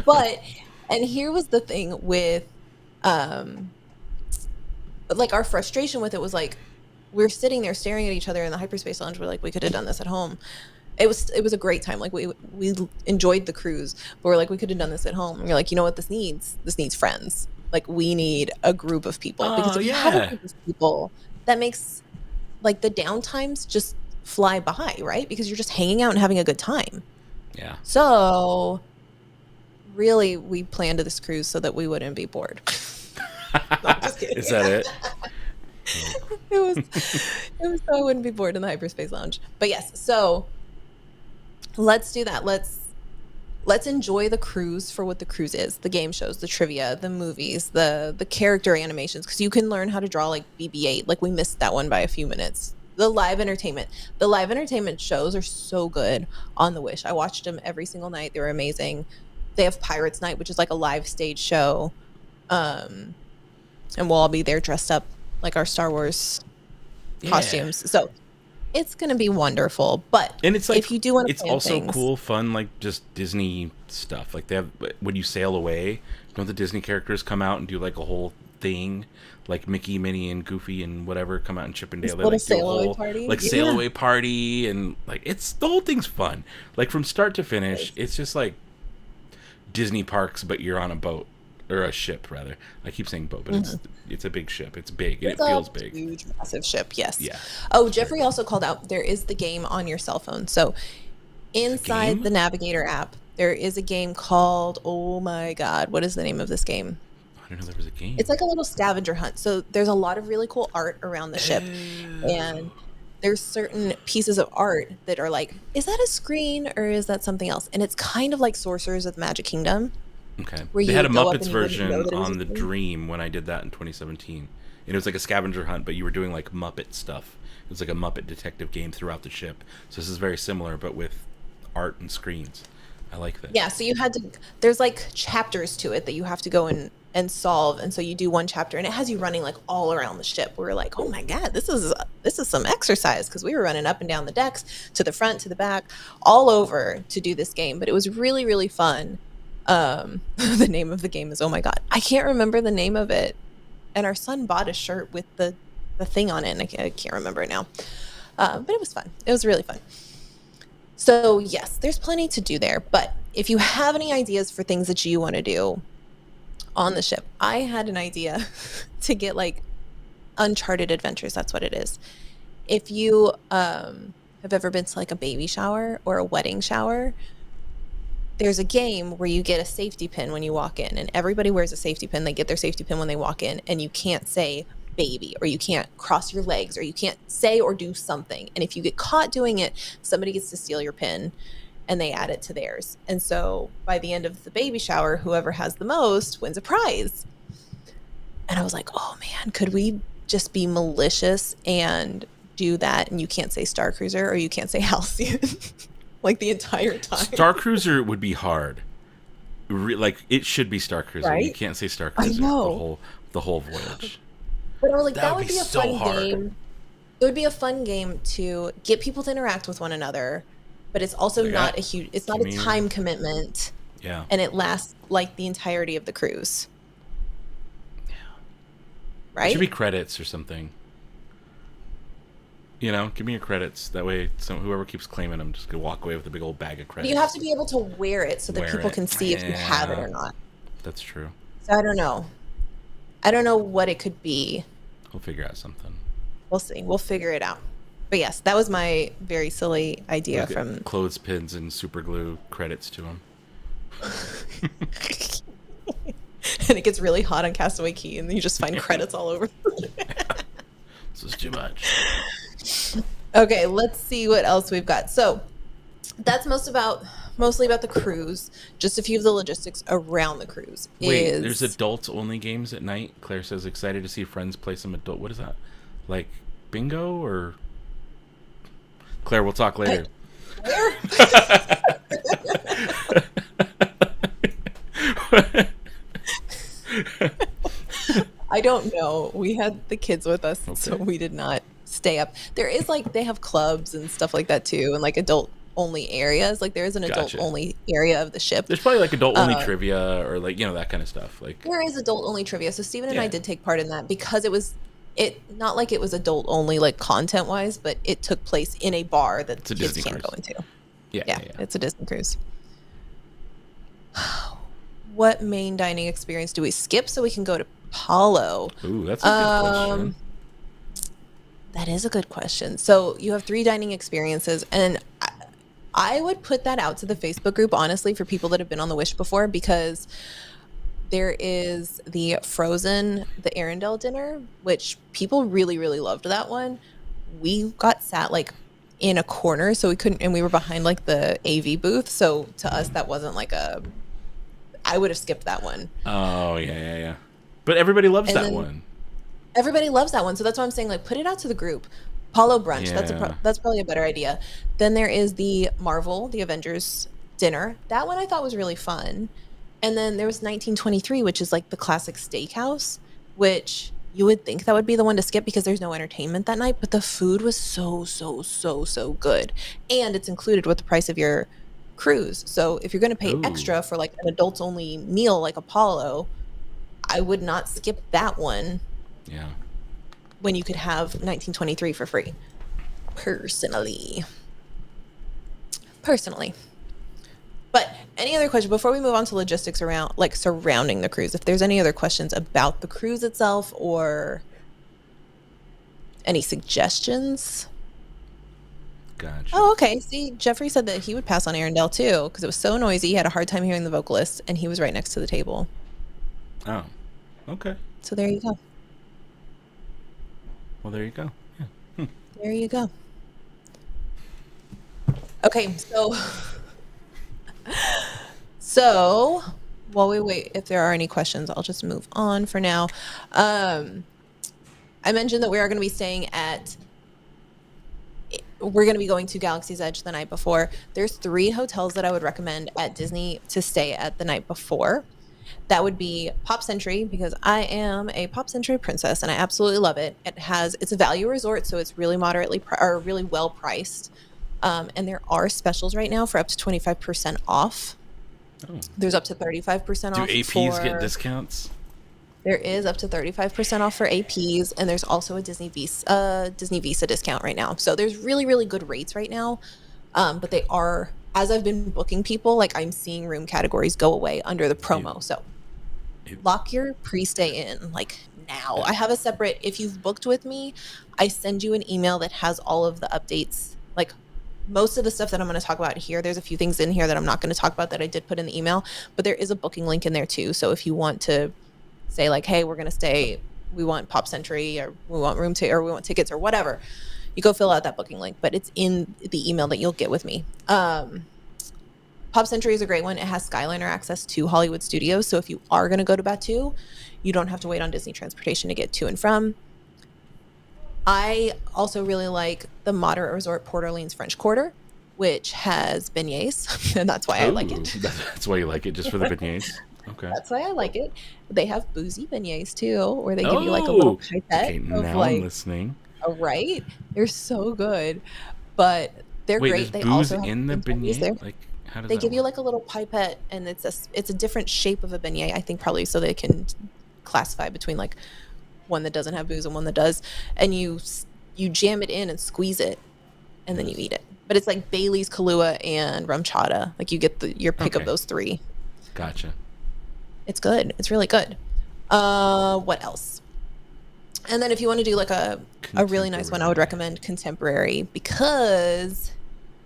But, and here was the thing with like our frustration with it was like, we're sitting there staring at each other in the Hyperspace Lounge. We're like, we could have done this at home. It was a great time. Like we enjoyed the cruise, but we're like, we could have done this at home. And you're like, you know what this needs? This needs friends. Like we need a group of people. Because if you have a group of people, that makes like the downtimes just fly by, right? Because you're just hanging out and having a good time. Yeah. So really we planned this cruise so that we wouldn't be bored. No, I'm just kidding. Is that it? It was so I wouldn't be bored in the Hyperspace Lounge. But yes, so let's do that. Let's enjoy the cruise for what the cruise is. The game shows, the trivia, the movies, the character animations, because you can learn how to draw like BB-8. Like we missed that one by a few minutes. The live entertainment shows are so good on the Wish. I watched them every single night. They were amazing. They have Pirates Night, which is like a live stage show. And we'll all be there dressed up like our Star Wars costumes. So it's going to be wonderful. But and it's like, if you do want to it's also cool, fun, like just Disney stuff. Like they have, when you sail away, don't the Disney characters come out and do like a whole thing? Like Mickey, Minnie, and Goofy and whatever come out and Chip and Dale. They like do a whole party. Like sail away party, and like it's the whole thing's fun. Like from start to finish, it's just like Disney parks, but you're on a boat. Or a ship, rather. I keep saying boat, but it's a big ship. It's big, and it feels big. Huge, massive ship, yes. Yeah. Oh, Jeffrey also called out, there is the game on your cell phone. So inside the Navigator app, there is a game called, oh my God, what is the name of this game? I didn't know there was a game. It's like a little scavenger hunt. So there's a lot of really cool art around the ship. And there's certain pieces of art that are like, is that a screen or is that something else? And it's kind of like Sorcerers of the Magic Kingdom. Okay. They had a Muppets version on the Dream when I did that in 2017. And it was like a scavenger hunt, but you were doing like Muppet stuff. It was like a Muppet detective game throughout the ship. So this is very similar, but with art and screens. I like that. Yeah, so you had to, there's like chapters to it that you have to go and solve. And so you do one chapter and it has you running like all around the ship. We were like, oh my God, this is some exercise, because we were running up and down the decks, to the front, to the back, all over to do this game. But it was really, really fun. The name of the game is, oh my God, I can't remember the name of it. And our son bought a shirt with the thing on it, and I can't remember it now. But it was fun. It was really fun. So yes, there's plenty to do there. But if you have any ideas for things that you want to do on the ship, I had an idea to get like Uncharted Adventures. That's what it is. If you have ever been to like a baby shower or a wedding shower, there's a game where you get a safety pin when you walk in, and everybody wears a safety pin. They get their safety pin when they walk in, and you can't say baby, or you can't cross your legs, or you can't say or do something. And if you get caught doing it, somebody gets to steal your pin and they add it to theirs. And so by the end of the baby shower, whoever has the most wins a prize. And I was like, oh man, could we just be malicious and do that? And you can't say Starcruiser or you can't say Halcyon. Like the entire time. Starcruiser would be hard. Like it should be Starcruiser. Right? You can't say Starcruiser the whole voyage. But I was like, that would be a so fun hard. game. It would be a fun game to get people to interact with one another, but it's also Like, not a huge. It's not a time commitment. Yeah. And it lasts like the entirety of the cruise. Yeah. Right? It should be credits or something. You know, give me your credits. That way, whoever keeps claiming them just gonna walk away with a big old bag of credits. But you have to be able to wear it so that people can see if you have it or not. That's true. So I don't know. I don't know what it could be. We'll figure out something. We'll see. We'll figure it out. But yes, that was my very silly idea from clothespins and super glue credits to them. And it gets really hot on Castaway Key, and then you just find credits all over. This is too much. Okay, let's see what else we've got. So that's mostly about the cruise. Just a few of the logistics around the cruise. Wait, there's adults only games at night. Claire says excited to see friends play some adult. What is that? Like bingo or? Claire, we'll talk later. I don't know. We had the kids with us, okay. So we did not stay up. There is they have clubs and stuff like that too, and like adult only areas. Like there is an adult only area of the ship. There's probably like adult only trivia or like, you know, that kind of stuff. Like there is adult only trivia. So Steven and I did take part in that because not like it was adult only like content wise, but it took place in a bar that kids Disney can't cruise. go into. Yeah, It's a Disney cruise. What main dining experience do we skip so we can go to Apollo? Ooh, that's a good question. That is a good question. So you have 3 dining experiences, and I would put that out to the Facebook group, honestly, for people that have been on the Wish before, because there is the Frozen, the Arendelle dinner, which people really, really loved that one. We got sat like in a corner, so we couldn't, and we were behind like the AV booth. So to us, that wasn't like I would have skipped that one. Oh, yeah. But everybody loves that one. Everybody loves that one. So that's why I'm saying, like, put it out to the group. Apollo brunch. Yeah. That's probably a better idea. Then there is the Marvel, the Avengers dinner. That one I thought was really fun. And then there was 1923, which is like the classic steakhouse, which you would think that would be the one to skip because there's no entertainment that night. But the food was so good. And it's included with the price of your cruise. So if you're going to pay extra for like an adults only meal like Apollo, I would not skip that one. Yeah. When you could have 1923 for free. Personally. But any other question before we move on to logistics around like surrounding the cruise? If there's any other questions about the cruise itself or any suggestions? Gotcha. Oh, okay. See, Jeffrey said that he would pass on Arendelle too because it was so noisy. He had a hard time hearing the vocalist, and he was right next to the table. Oh, okay. So there you go. Well, there you go. Yeah. There you go. Okay, so while we wait, if there are any questions, I'll just move on for now. I mentioned that we are going to be staying we're going to be going to Galaxy's Edge the night before. There's 3 hotels that I would recommend at Disney to stay at the night before. That would be Pop Century, because I am a Pop Century princess and I absolutely love it. It's a value resort, so it's really really well priced. And there are specials right now for up to 25% off. Oh. There's up to 35% off. Do APs get discounts? There is up to 35% off for APs, and there's also a Disney Visa discount right now. So there's really, really good rates right now. But they are, as I've been booking people, like I'm seeing room categories go away under the promo. So lock your pre-stay in like now. I have a separate, if you've booked with me, I send you an email that has all of the updates. Like most of the stuff that I'm going to talk about here, there's a few things in here that I'm not going to talk about that I did put in the email, but there is a booking link in there too. So if you want to say like, hey, we're going to stay, we want Pop Century, or we want or we want tickets or whatever, you go fill out that booking link, but it's in the email that you'll get with me. Pop Century is a great one. It has Skyliner access to Hollywood Studios. So if you are going to go to Batuu, you don't have to wait on Disney transportation to get to and from. I also really like the Moderate Resort Port Orleans French Quarter, which has beignets, and that's why I like it. That's why you like it, just for the beignets? Okay. That's why I like it. They have boozy beignets too, where they give you like a little pipette. Okay, now like, I'm listening. Right? They're so good. But They're Wait, great. there's They booze also have in the chicken tendies there. beignet? Like, how does They that give you work? like a little pipette, and it's a different shape of a beignet. I think probably so they can classify between like one that doesn't have booze and one that does. And you jam it in and squeeze it, and then you eat it. But it's like Bailey's, Kahlua, and rum chata. Like you get your pick of Okay. those three. Gotcha. It's good. It's really good. What else? And then if you want to do like a really nice one, I would recommend Contemporary, because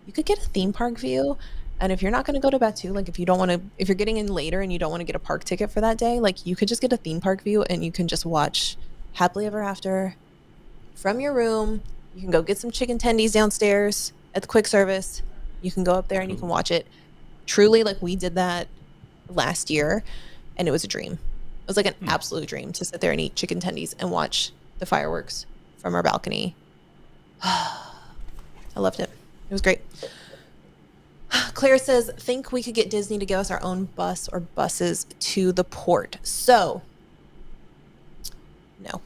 you could get a theme park view. And if you're not going to go to Batu, like if you're getting in later and you don't want to get a park ticket for that day, like you could just get a theme park view and you can just watch Happily Ever After from your room. You can go get some chicken tendies downstairs at the quick service. You can go up there and you can watch it. Truly, like we did that last year, and it was a dream. It was like an absolute dream to sit there and eat chicken tendies and watch the fireworks from our balcony. I loved it. It was great. Claire says, think we could get Disney to give us our own bus or buses to the port. So, no.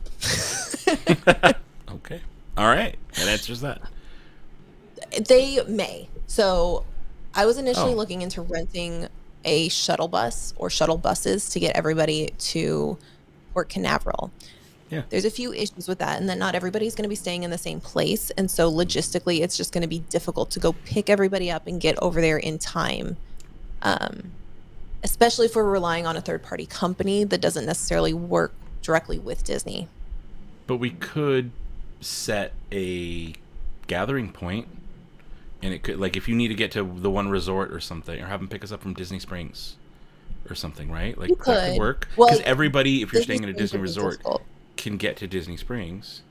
Okay. All right. That answers that. They may. So I was initially looking into renting a shuttle bus or shuttle buses to get everybody to Port Canaveral. Yeah. There's a few issues with that, and that not everybody's going to be staying in the same place. And so logistically, it's just going to be difficult to go pick everybody up and get over there in time. Especially if we're relying on a third-party company that doesn't necessarily work directly with Disney. But we could set a gathering point, and it could, like, if you need to get to the one resort or something, or have them pick us up from Disney Springs or something, right? Like, that could work. Because everybody, if you're staying in a Disney resort, can get to Disney Springs.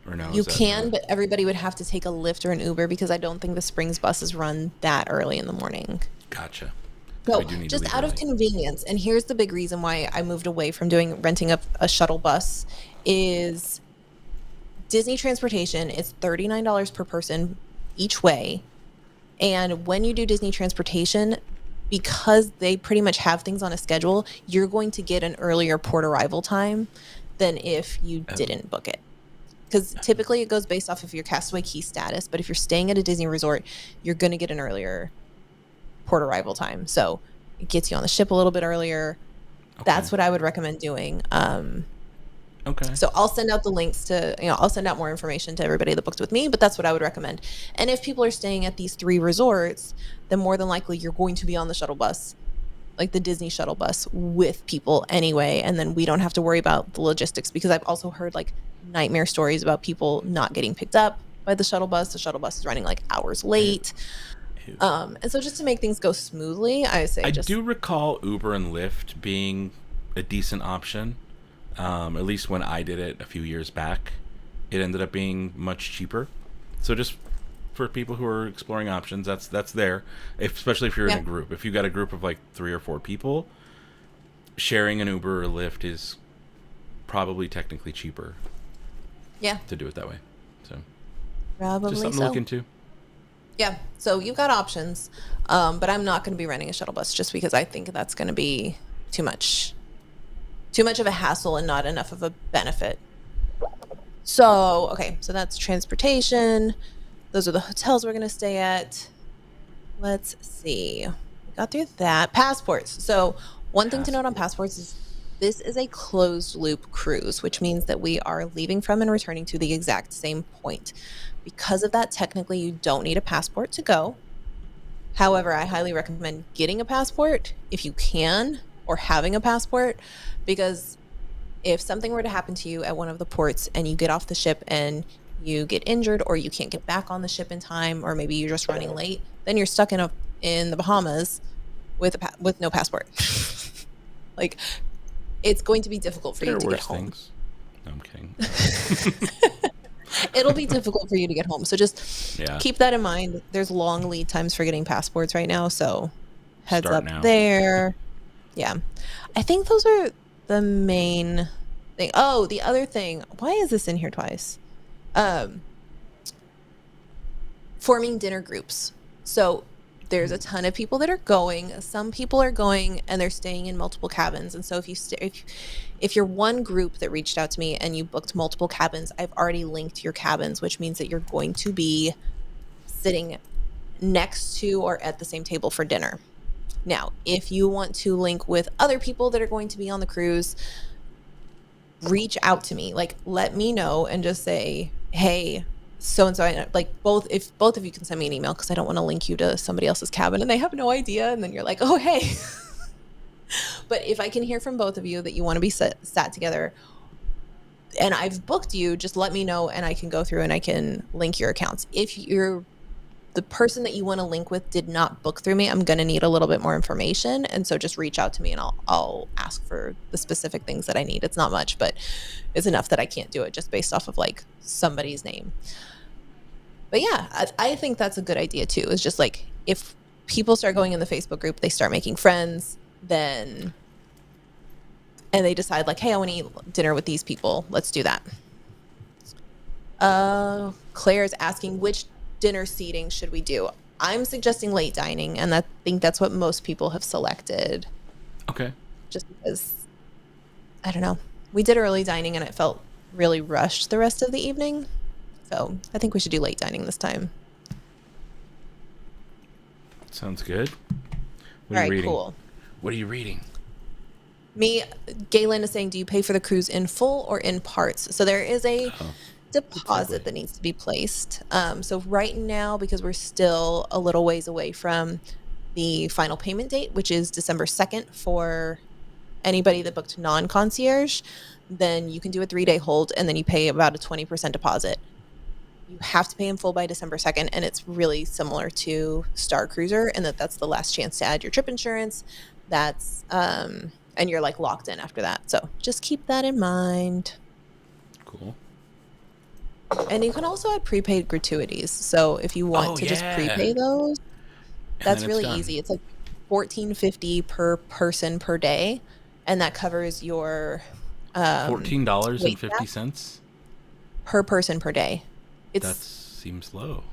Or no? You can, but everybody would have to take a Lyft or an Uber, because I don't think the Springs buses run that early in the morning. Gotcha. So just out of convenience, and here's the big reason why I moved away from renting a shuttle bus, is Disney transportation is $39 per person each way. And when you do Disney transportation, because they pretty much have things on a schedule, you're going to get an earlier port arrival time than if you didn't book it. Because typically it goes based off of your Castaway Key status, but if you're staying at a Disney resort, you're going to get an earlier port arrival time. So it gets you on the ship a little bit earlier. Okay. That's what I would recommend doing. Okay. So I'll send out the links to, I'll send out more information to everybody that booked with me, but that's what I would recommend. And if people are staying at these 3 resorts, then more than likely you're going to be on the shuttle bus, like the Disney shuttle bus, with people anyway. And then we don't have to worry about the logistics, because I've also heard like nightmare stories about people not getting picked up by the shuttle bus. The shuttle bus is running like hours late. And so just to make things go smoothly, I do recall Uber and Lyft being a decent option. At least when I did it a few years back, it ended up being much cheaper. So just for people who are exploring options, that's there. Especially if you're in a group. If you got a group of like 3 or 4 people, sharing an Uber or Lyft is probably technically cheaper. Yeah. To do it that way. So probably just something to look into. Yeah. So you've got options, but I'm not going to be renting a shuttle bus just because I think that's going to be too much of a hassle and not enough of a benefit. So, okay, so that's transportation. Those are the hotels we're going to stay at. Let's see. We got through that. Passports. So one thing to note on passports is this is a closed loop cruise, which means that we are leaving from and returning to the exact same point. Because of that, technically you don't need a passport to go. However, I highly recommend getting a passport if you can, or having a passport, because if something were to happen to you at one of the ports and you get off the ship and you get injured, or you can't get back on the ship in time, or maybe you're just running late, then you're stuck in the Bahamas with no passport. Like, it's going to be difficult for you to get home. No, I'm kidding. It'll be difficult for you to get home. So just keep that in mind. There's long lead times for getting passports right now. So heads up there. Yeah. I think those are the main thing. Oh, the other thing. Why is this in here twice? Forming dinner groups. So there's a ton of people that are going. Some people are going and they're staying in multiple cabins. And so if you're one group that reached out to me and you booked multiple cabins, I've already linked your cabins, which means that you're going to be sitting next to or at the same table for dinner. Now, if you want to link with other people that are going to be on the cruise, reach out to me. Like, let me know and just say, hey, so-and-so, like if both of you can send me an email, because I don't want to link you to somebody else's cabin and they have no idea. And then you're like, oh, hey. But if I can hear from both of you that you want to be sat together and I've booked you, just let me know and I can go through and I can link your accounts. If the person that you want to link with did not book through me, I'm going to need a little bit more information. And so just reach out to me and I'll ask for the specific things that I need. It's not much, but it's enough that I can't do it just based off of like somebody's name. But yeah, I think that's a good idea too. Is just like, if people start going in the Facebook group, they start making friends, and they decide like, hey, I want to eat dinner with these people. Let's do that. Claire's asking, which dinner seating should we do? I'm suggesting late dining, and I think that's what most people have selected. Okay. Just because, I don't know, we did early dining and it felt really rushed the rest of the evening. So I think we should do late dining this time. Sounds good. What All are you right, reading? cool. What are you reading? Galen is saying, do you pay for the cruise in full or in parts? So there is a deposit that needs to be placed. So right now, because we're still a little ways away from the final payment date, which is December 2nd for anybody that booked non-concierge, then you can do a 3-day hold and then you pay about a 20% deposit. You have to pay in full by December 2nd, and it's really similar to Starcruiser in that that's the last chance to add your trip insurance. That's and you're like locked in after that. So just keep that in mind. Cool. And you can also add prepaid gratuities. So if you want to just prepay those, that's really easy. It's like $14.50 per person per day, and that covers your $14.50 per person per day. That seems low.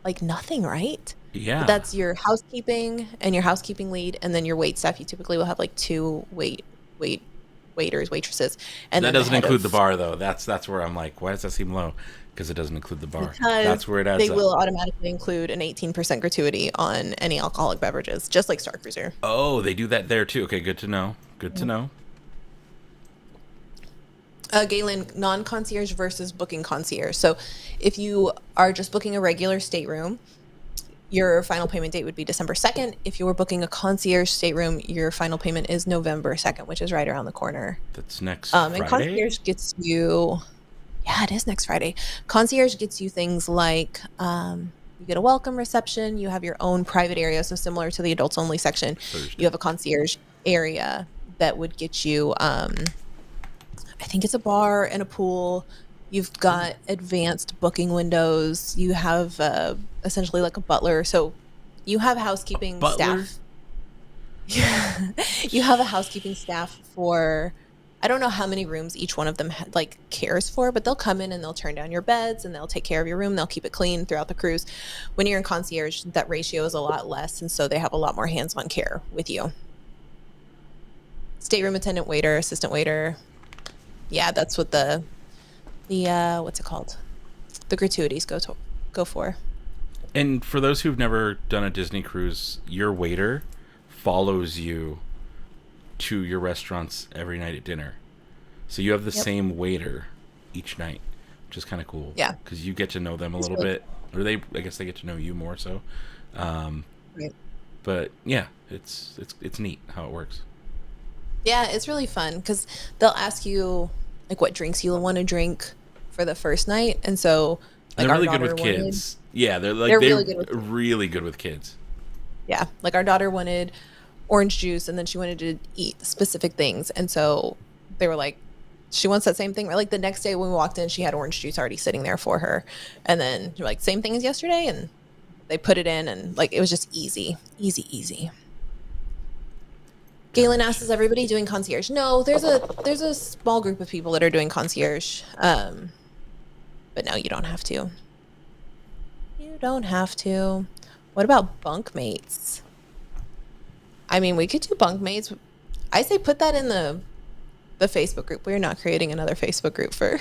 Like nothing, right? Yeah. But that's your housekeeping and your housekeeping lead, and then your wait staff. You typically will have like 2 waiters, waitresses, and that doesn't include the bar though. That's where I'm like, why does that seem low? Because it doesn't include the bar. Because that's where it adds they up. will automatically include an 18% gratuity on any alcoholic beverages, just like Starcruiser. Oh, they do that there too. Okay, good to know. Good to know. Galen, non-concierge versus booking concierge. So if you are just booking a regular stateroom, your final payment date would be December 2nd. If you were booking a concierge stateroom, your final payment is November 2nd, which is right around the corner. That's next Friday? And concierge gets you... Yeah, it is next Friday. Concierge gets you things like you get a welcome reception. You have your own private area. So similar to the adults only section, you have a concierge area that would get you... I think it's a bar and a pool. You've got advanced booking windows. You have essentially like a butler. So you have housekeeping staff. Yeah. You have a housekeeping staff for, I don't know how many rooms each one of them like cares for, but they'll come in and they'll turn down your beds and they'll take care of your room. They'll keep it clean throughout the cruise. When you're in concierge, that ratio is a lot less. And so they have a lot more hands-on care with you. Stateroom attendant, waiter, assistant waiter. Yeah, that's what the what's it called? The gratuities go for. And for those who've never done a Disney cruise, your waiter follows you to your restaurants every night at dinner. So you have the same waiter each night, which is kind of cool. Yeah. Because you get to know them a little bit. Or I guess they get to know you more so. Right. But yeah, it's neat how it works. Yeah, it's really fun because they'll ask you like what drinks you want to drink for the first night, and so like they're really good with kids. Yeah, they're really good with kids. Yeah, like our daughter wanted orange juice, and then she wanted to eat specific things, and so they were like, she wants that same thing. Like the next day when we walked in, she had orange juice already sitting there for her, and then you're like, same thing as yesterday, and they put it in, and like it was just easy. Galen asks, is everybody doing concierge? No, there's a small group of people that are doing concierge. But no, you don't have to. You don't have to. What about bunkmates? I mean, we could do bunkmates. I say put that in the Facebook group. We're not creating another Facebook group for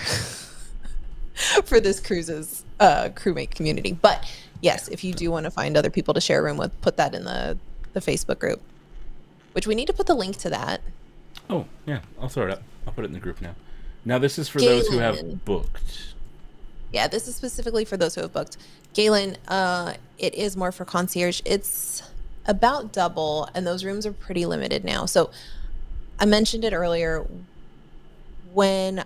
for this cruise's crewmate community. But yes, if you do want to find other people to share a room with, put that in the Facebook group, which we need to put the link to that. Oh, yeah. I'll throw it up. I'll put it in the group now. Now, this is for those who have booked. Yeah, this is specifically for those who have booked. Galen, it is more for concierge. It's about double, and those rooms are pretty limited now. So I mentioned it earlier. When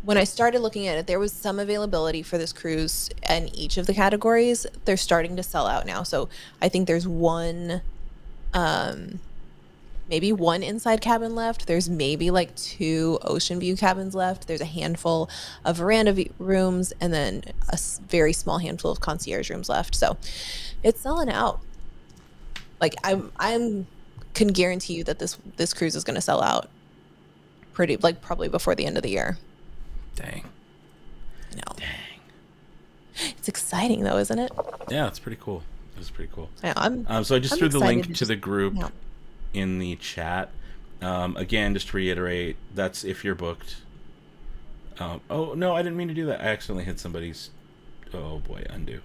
I started looking at it, there was some availability for this cruise in each of the categories. They're starting to sell out now. So I think there's one, maybe one inside cabin left. There's maybe like 2 ocean view cabins left. There's a handful of veranda rooms, and then a very small handful of concierge rooms left. So it's selling out. Like I'm can guarantee you that this cruise is going to sell out pretty, like, probably before the end of the year. Dang. I know. Dang. It's exciting though, isn't it? Yeah, it's pretty cool. It's pretty cool. Yeah, so I just threw the link to the group yeah. in the chat. Again, just to reiterate, that's if you're booked. Oh no, I didn't mean to do that. I accidentally hit somebody's. Oh boy, undo.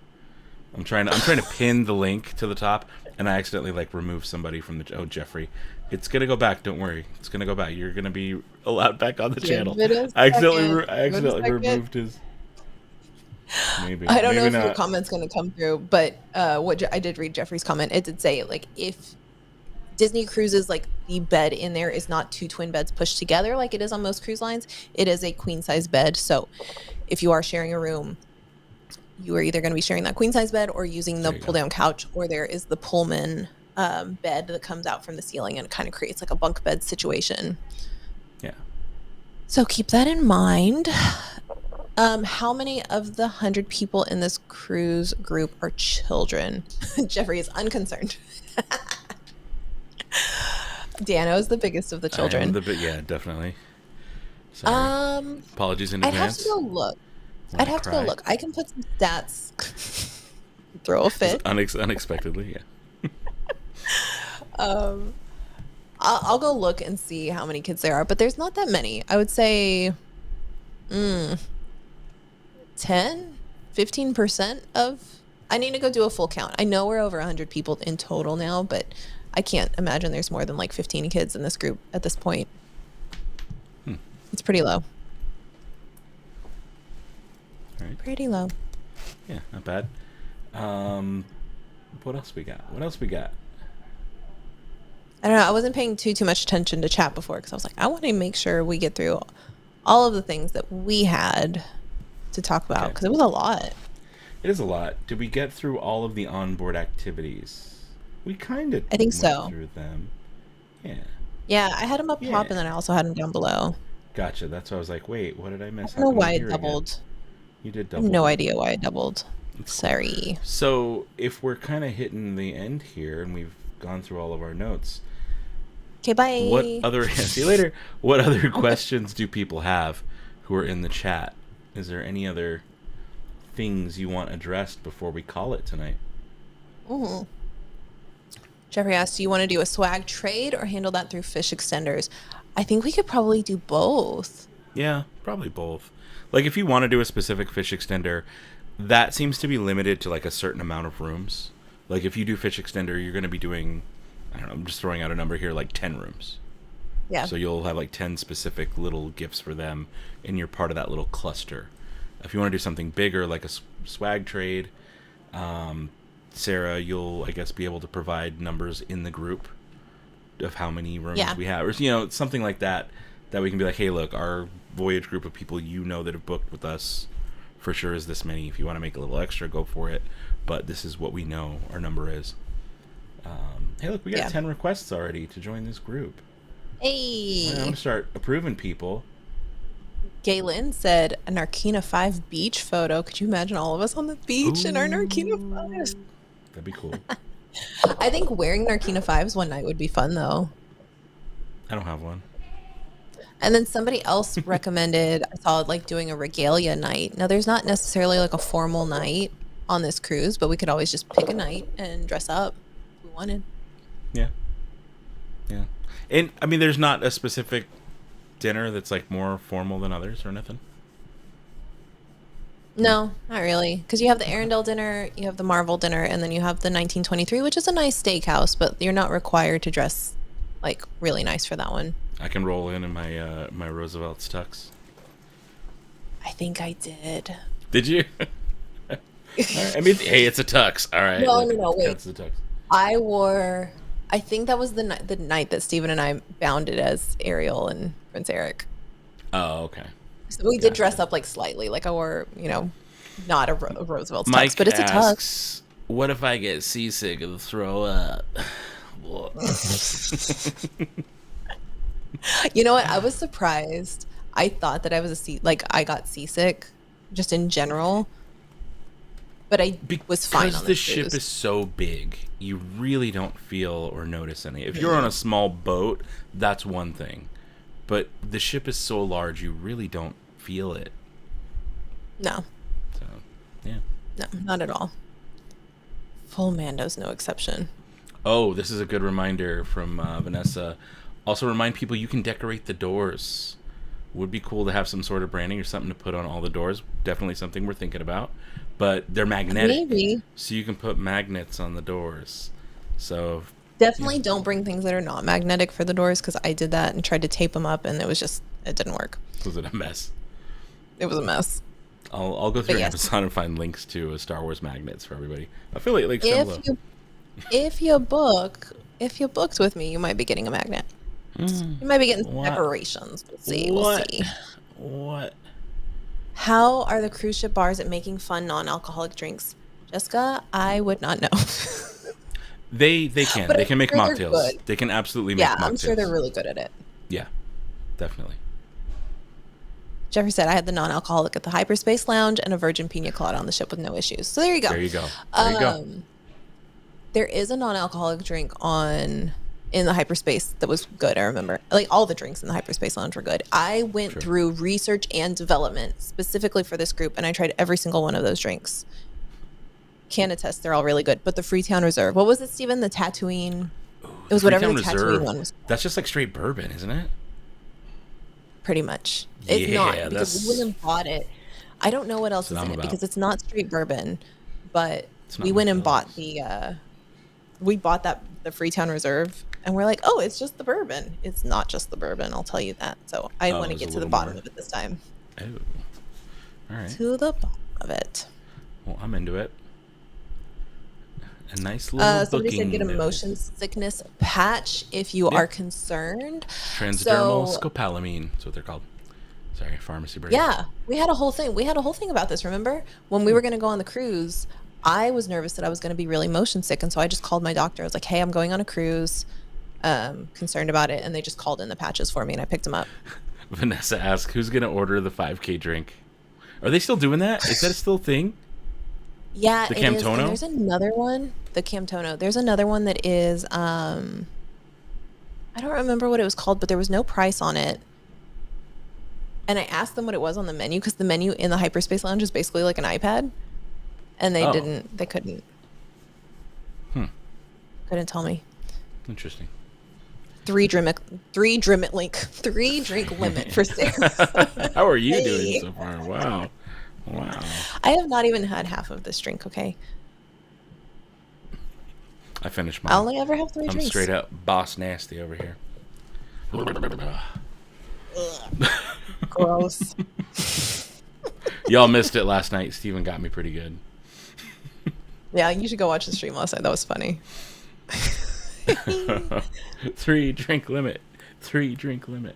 I'm trying to pin the link to the top, and I accidentally like removed somebody from the. Oh, Jeffrey, it's gonna go back. Don't worry, it's gonna go back. You're gonna be allowed back on the channel. I accidentally removed his. Maybe I don't know if not. your comment's going to come through, but I did read Jeffrey's comment. It did say, like, if Disney cruises, like, the bed in there is not 2 twin beds pushed together like it is on most cruise lines, it is a queen size bed. So if you are sharing a room, you are either going to be sharing that queen size bed or using the pull down couch, or there is the Pullman bed that comes out from the ceiling, and it kind of creates like a bunk bed situation. Yeah. So keep that in mind. How many of the 100 people in this cruise group are children? Jeffrey is unconcerned. Dano is the biggest of the children. Yeah, definitely. Sorry. Apologies in advance. I'd have to go look. I can put some stats. Throw a fit. Unexpectedly, yeah. I'll go look and see how many kids there are, but there's not that many. I would say 10-15% of. I need to go do a full count. I know we're over 100 people in total now, but I can't imagine there's more than like 15 kids in this group at this point. It's pretty low. All right. Pretty low. Yeah, not bad. What else we got? I don't know. I wasn't paying too much attention to chat before because I was like, I want to make sure we get through all of the things that we had to talk about, because it was a lot. It is a lot. Did we get through all of the onboard activities? We kind of. I think so. Through them. Yeah. Yeah, I had them up top, and then I also had them down below. Gotcha. That's why I was like, wait, what did I miss? I don't know why it doubled. Again? You did double. I have no idea why it doubled. Sorry. So if we're kind of hitting the end here, and we've gone through all of our notes. Okay, bye. What other? See you later. What other questions do people have who are in the chat? Is there any other things you want addressed before we call it tonight? Mm-hmm. Jeffrey asked, do you want to do a swag trade or handle that through fish extenders? I think we could probably do both. Yeah, probably both. Like, if you want to do a specific fish extender, that seems to be limited to like a certain amount of rooms. Like, if you do fish extender, you're going to be doing, I don't know, I'm just throwing out a number here, like 10 rooms. Yeah. So you'll have like 10 specific little gifts for them, and you're part of that little cluster. If you want to do something bigger, like a swag trade, Sarah, you'll, I guess, be able to provide numbers in the group of how many rooms we have, or, you know, something like that, that we can be like, hey, look, our voyage group of people, you know, that have booked with us for sure is this many. If you want to make a little extra, go for it. But this is what we know our number is. Hey, look, we got 10 requests already to join this group. Hey. I'm going to start approving people. Galen said a Narkina 5 beach photo. Could you imagine all of us on the beach in our Narkina 5s? That'd be cool. I think wearing Narkina 5s one night would be fun, though. I don't have one. And then somebody else recommended, I saw, like, doing a regalia night. Now, there's not necessarily like a formal night on this cruise, but we could always just pick a night and dress up if we wanted. Yeah. Yeah. And, I mean, there's not a specific dinner that's, like, more formal than others or nothing? No, not really. Because you have the Arendelle dinner, you have the Marvel dinner, and then you have the 1923, which is a nice steakhouse, but you're not required to dress like really nice for that one. I can roll in my my Roosevelt's tux. I think I did. Did you? All right. I mean, hey, it's a tux. All right. No, wait. That's the tux. I wore. I think that was the night that Steven and I bounded as Ariel and Prince Eric. Oh, okay. So we did dress up like slightly, like I wore, not a Roosevelt's Mike tux, but it's a tux. asks, "What if I get seasick and throw up?" You know what? I was surprised. I thought that I was I got seasick, just in general. But I was fine on because the the cruise. ship is so big, you really don't feel or notice any. If you're on a small boat, that's one thing, but the ship is so large, you really don't feel it. No, So, yeah. no, not at all. Full Mando's no exception. Oh, this is a good reminder from Vanessa. Also, remind people you can decorate the doors. Would be cool to have some sort of branding or something to put on all the doors. Definitely something we're thinking about. But they're magnetic. Maybe. So you can put magnets on the doors. So Definitely don't bring things that are not magnetic for the doors, because I did that and tried to tape them up, and it didn't work. was it a mess? It was a mess. I'll go through Yes. Amazon and find links to Star Wars magnets for everybody. Affiliate links down below. If you booked with me, you might be getting a magnet. You might be getting decorations. We'll see. We'll see. What? How are the cruise ship bars at making fun non-alcoholic drinks? Jessica, I would not know. They can. But They I'm can make sure they're mocktails. good. They can absolutely make Yeah, mocktails. I'm sure they're really good at it. Yeah, definitely. Jeffrey said I had the non-alcoholic at the Hyperspace Lounge and a virgin pina colada on the ship with no issues. So there you go. There you go. There you go. There is a non-alcoholic drink in the Hyperspace that was good. I remember, like, all the drinks in the Hyperspace Lounge were good. I went through research and development specifically for this group, and I tried every single one of those drinks. Can attest they're all really good. But the Freetown Reserve, what was it, Steven? The Tatooine. It was whatever the Tatooine one was. That's just like straight bourbon, isn't it? Pretty much. It's not, because we went and bought it. I don't know what else is in it because it's not straight bourbon, but we went and bought the Freetown Reserve, and we're like, oh, it's just the bourbon. It's not just the bourbon, I'll tell you that. So I want to get to the bottom of it this time. Oh, all right. To the bottom of it. Well, I'm into it. A nice little somebody booking said get a motion sickness patch if you are concerned. Transdermal scopolamine. That's what they're called. Sorry, pharmacy break. Yeah, we had a whole thing. We had a whole thing about this. Remember when we were going to go on the cruise? I was nervous that I was going to be really motion sick, and so I just called my doctor. I was like, "Hey, I'm going on a cruise. Concerned about it," and they just called in the patches for me, and I picked them up. Vanessa asked, "Who's going to order the 5K drink?" Are they still doing that? Is that still a thing? Yeah, the it is. Camtono? And there's another one, the Camtono. There's another one that is, I don't remember what it was called, but there was no price on it. And I asked them what it was on the menu, because the menu in the Hyperspace Lounge is basically like an iPad, and they couldn't. Couldn't tell me. Interesting. Three drink limit for Sara. How are you doing so far? Wow. I have not even had half of this drink, okay? I finished mine. I only ever have 3 drinks. I'm straight up boss nasty over here. Gross. Y'all missed it last night. Steven got me pretty good. Yeah, you should go watch the stream last night. That was funny. 3 drink limit. 3 drink limit.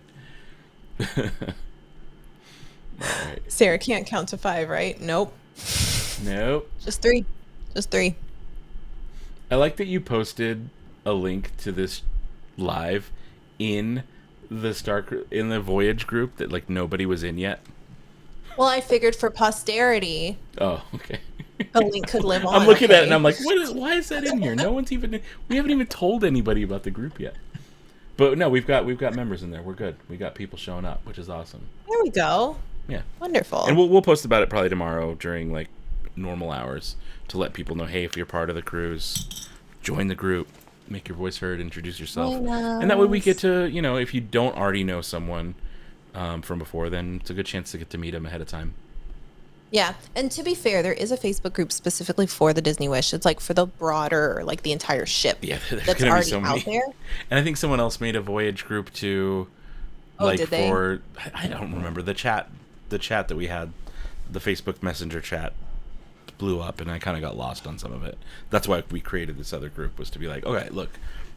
Right. Sara can't count to 5, right? Nope. Just 3. Just 3. I like that you posted a link to this live in the Voyage group that like nobody was in yet. Well, I figured for posterity. Oh, okay. The link could live on. I'm looking at it and I'm like, why is that in here? We haven't even told anybody about the group yet. But no, we've got members in there. We're good. We got people showing up, which is awesome. There we go. Yeah. Wonderful. And we'll post about it probably tomorrow during like normal hours to let people know, hey, if you're part of the cruise, join the group, make your voice heard, introduce yourself. And that way we get to, if you don't already know someone from before, then it's a good chance to get to meet them ahead of time. Yeah, and to be fair, there is a Facebook group specifically for the Disney Wish. It's like for the broader, like the entire ship. Yeah, there's that's gonna be already so many. out there. And I think someone else made a Voyage group too. Oh, Like did they? for I don't remember the chat that we had, the Facebook Messenger chat blew up, and I kind of got lost on some of it. That's why we created this other group, was to be like, okay, look,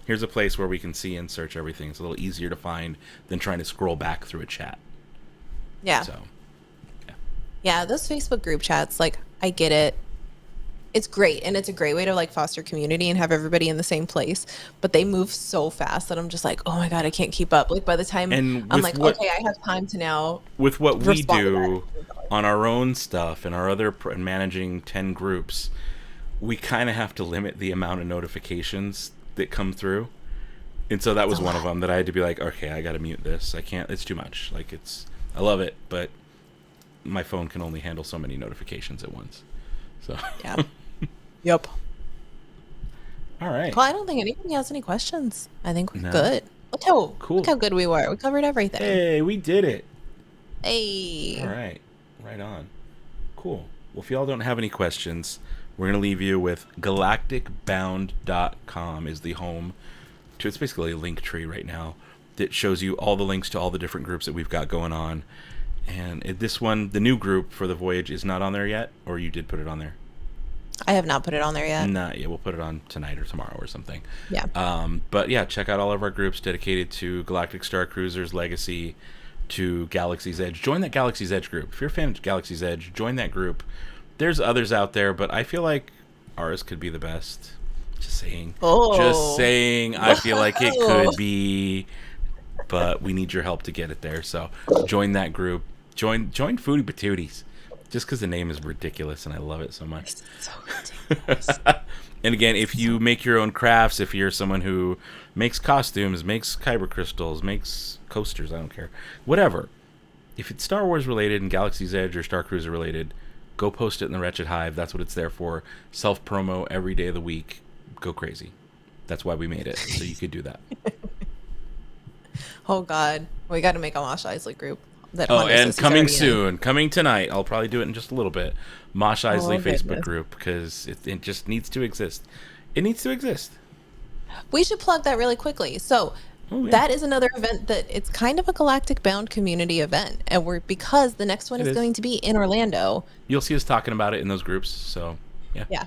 here's a place where we can see and search everything. It's a little easier to find than trying to scroll back through a chat. Yeah. So, Yeah, those Facebook group chats, like, I get it. It's great, and it's a great way to like foster community and have everybody in the same place. But they move so fast that I'm just like, oh my god, I can't keep up. Like by the time I'm like, okay, I have time to now. With what we do on our own stuff and our other and managing 10 groups, we kind of have to limit the amount of notifications that come through. And so that was one of them that I had to be like, okay, I got to mute this. I can't. It's too much. Like I love it, but my phone can only handle so many notifications at once. So yeah. Yep. All right. Well, I don't think anybody has any questions. I think we're good. Look how good we were. We covered everything. Hey, we did it. Hey. All right. Right on. Cool. Well, if y'all don't have any questions, we're going to leave you with galacticbound.com is the home to, it's basically a link tree right now that shows you all the links to all the different groups that we've got going on. And this one, the new group for the Voyage, is not on there yet, or you did put it on there? I have not put it on there yet. Not yet. We'll put it on tonight or tomorrow or something. Yeah. But yeah, check out all of our groups dedicated to Galactic Starcruiser's Legacy, to Galaxy's Edge. Join that Galaxy's Edge group. If you're a fan of Galaxy's Edge, join that group. There's others out there, but I feel like ours could be the best. Just saying. Just saying. I feel like it could be, but we need your help to get it there. So join that group. Join Foodie Patooties. Just because the name is ridiculous and I love it so much. It's so ridiculous. And again, if you make your own crafts, if you're someone who makes costumes, makes kyber crystals, makes coasters, I don't care. Whatever. If it's Star Wars related and Galaxy's Edge or Starcruiser related, go post it in the Wretched Hive. That's what it's there for. Self-promo every day of the week. Go crazy. That's why we made it, so you could do that. Oh, God. We got to make a Mosh Isley group. And coming soon, coming tonight, I'll probably do it in just a little bit. Mosh Isley Facebook group, because it just needs to exist. It needs to exist. We should plug that really quickly. So that is another event that it's kind of a Galactic Bound community event, and because the next one is going to be in Orlando. You'll see us talking about it in those groups. So yeah.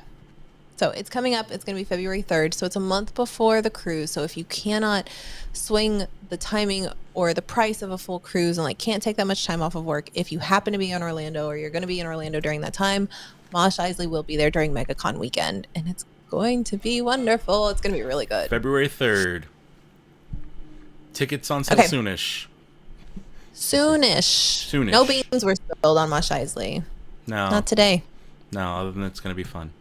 So it's coming up. It's going to be February 3rd. So it's a month before the cruise. So if you cannot swing the timing or the price of a full cruise and like can't take that much time off of work, if you happen to be in Orlando or you're going to be in Orlando during that time, Mosh Isley will be there during MegaCon weekend. And it's going to be wonderful. It's going to be really good. February 3rd. Tickets on sale soonish. Soonish. No beans were spilled on Mosh Isley. No. Not today. No, other than it's going to be fun.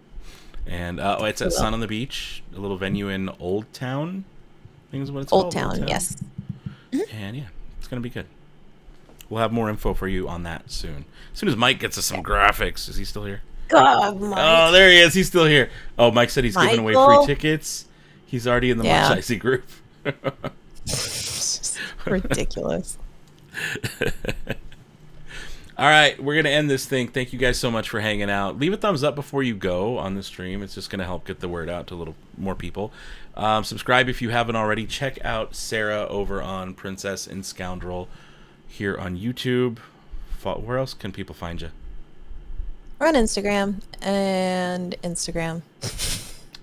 And it's at Sun on the Beach, a little venue in Old Town. I think is what it's called. Old Town, yes. And yeah, it's going to be good. We'll have more info for you on that soon. As soon as Mike gets us some graphics. Is he still here? God, Mike. Oh, there he is. He's still here. Oh, Mike said he's giving away free tickets. He's already in the Mosh Icy group. Ridiculous. All right, we're going to end this thing. Thank you guys so much for hanging out. Leave a thumbs up before you go on the stream. It's just going to help get the word out to a little more people. Subscribe if you haven't already. Check out Sara over on Princess and Scoundrel here on YouTube. Where else can people find you? We're on Instagram and Instagram.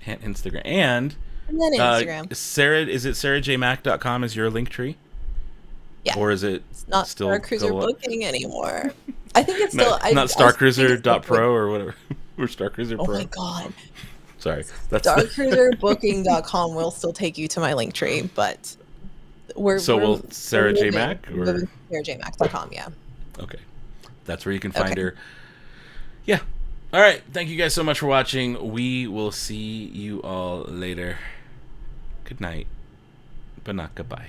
And Instagram. And then Instagram. Sara, is it sarajmac.com is your link tree? Yeah. Or is it not still Starcruiser booking anymore? I think it's still not Starcruiser.pro or whatever. Or Starcruiser Pro. Oh my god. Sorry. That's Starcruiserbooking.com will still take you to my link tree, but will Sara J Mac or sarajmac.com, yeah. Okay. That's where you can find her. Yeah. All right. Thank you guys so much for watching. We will see you all later. Good night, but not goodbye.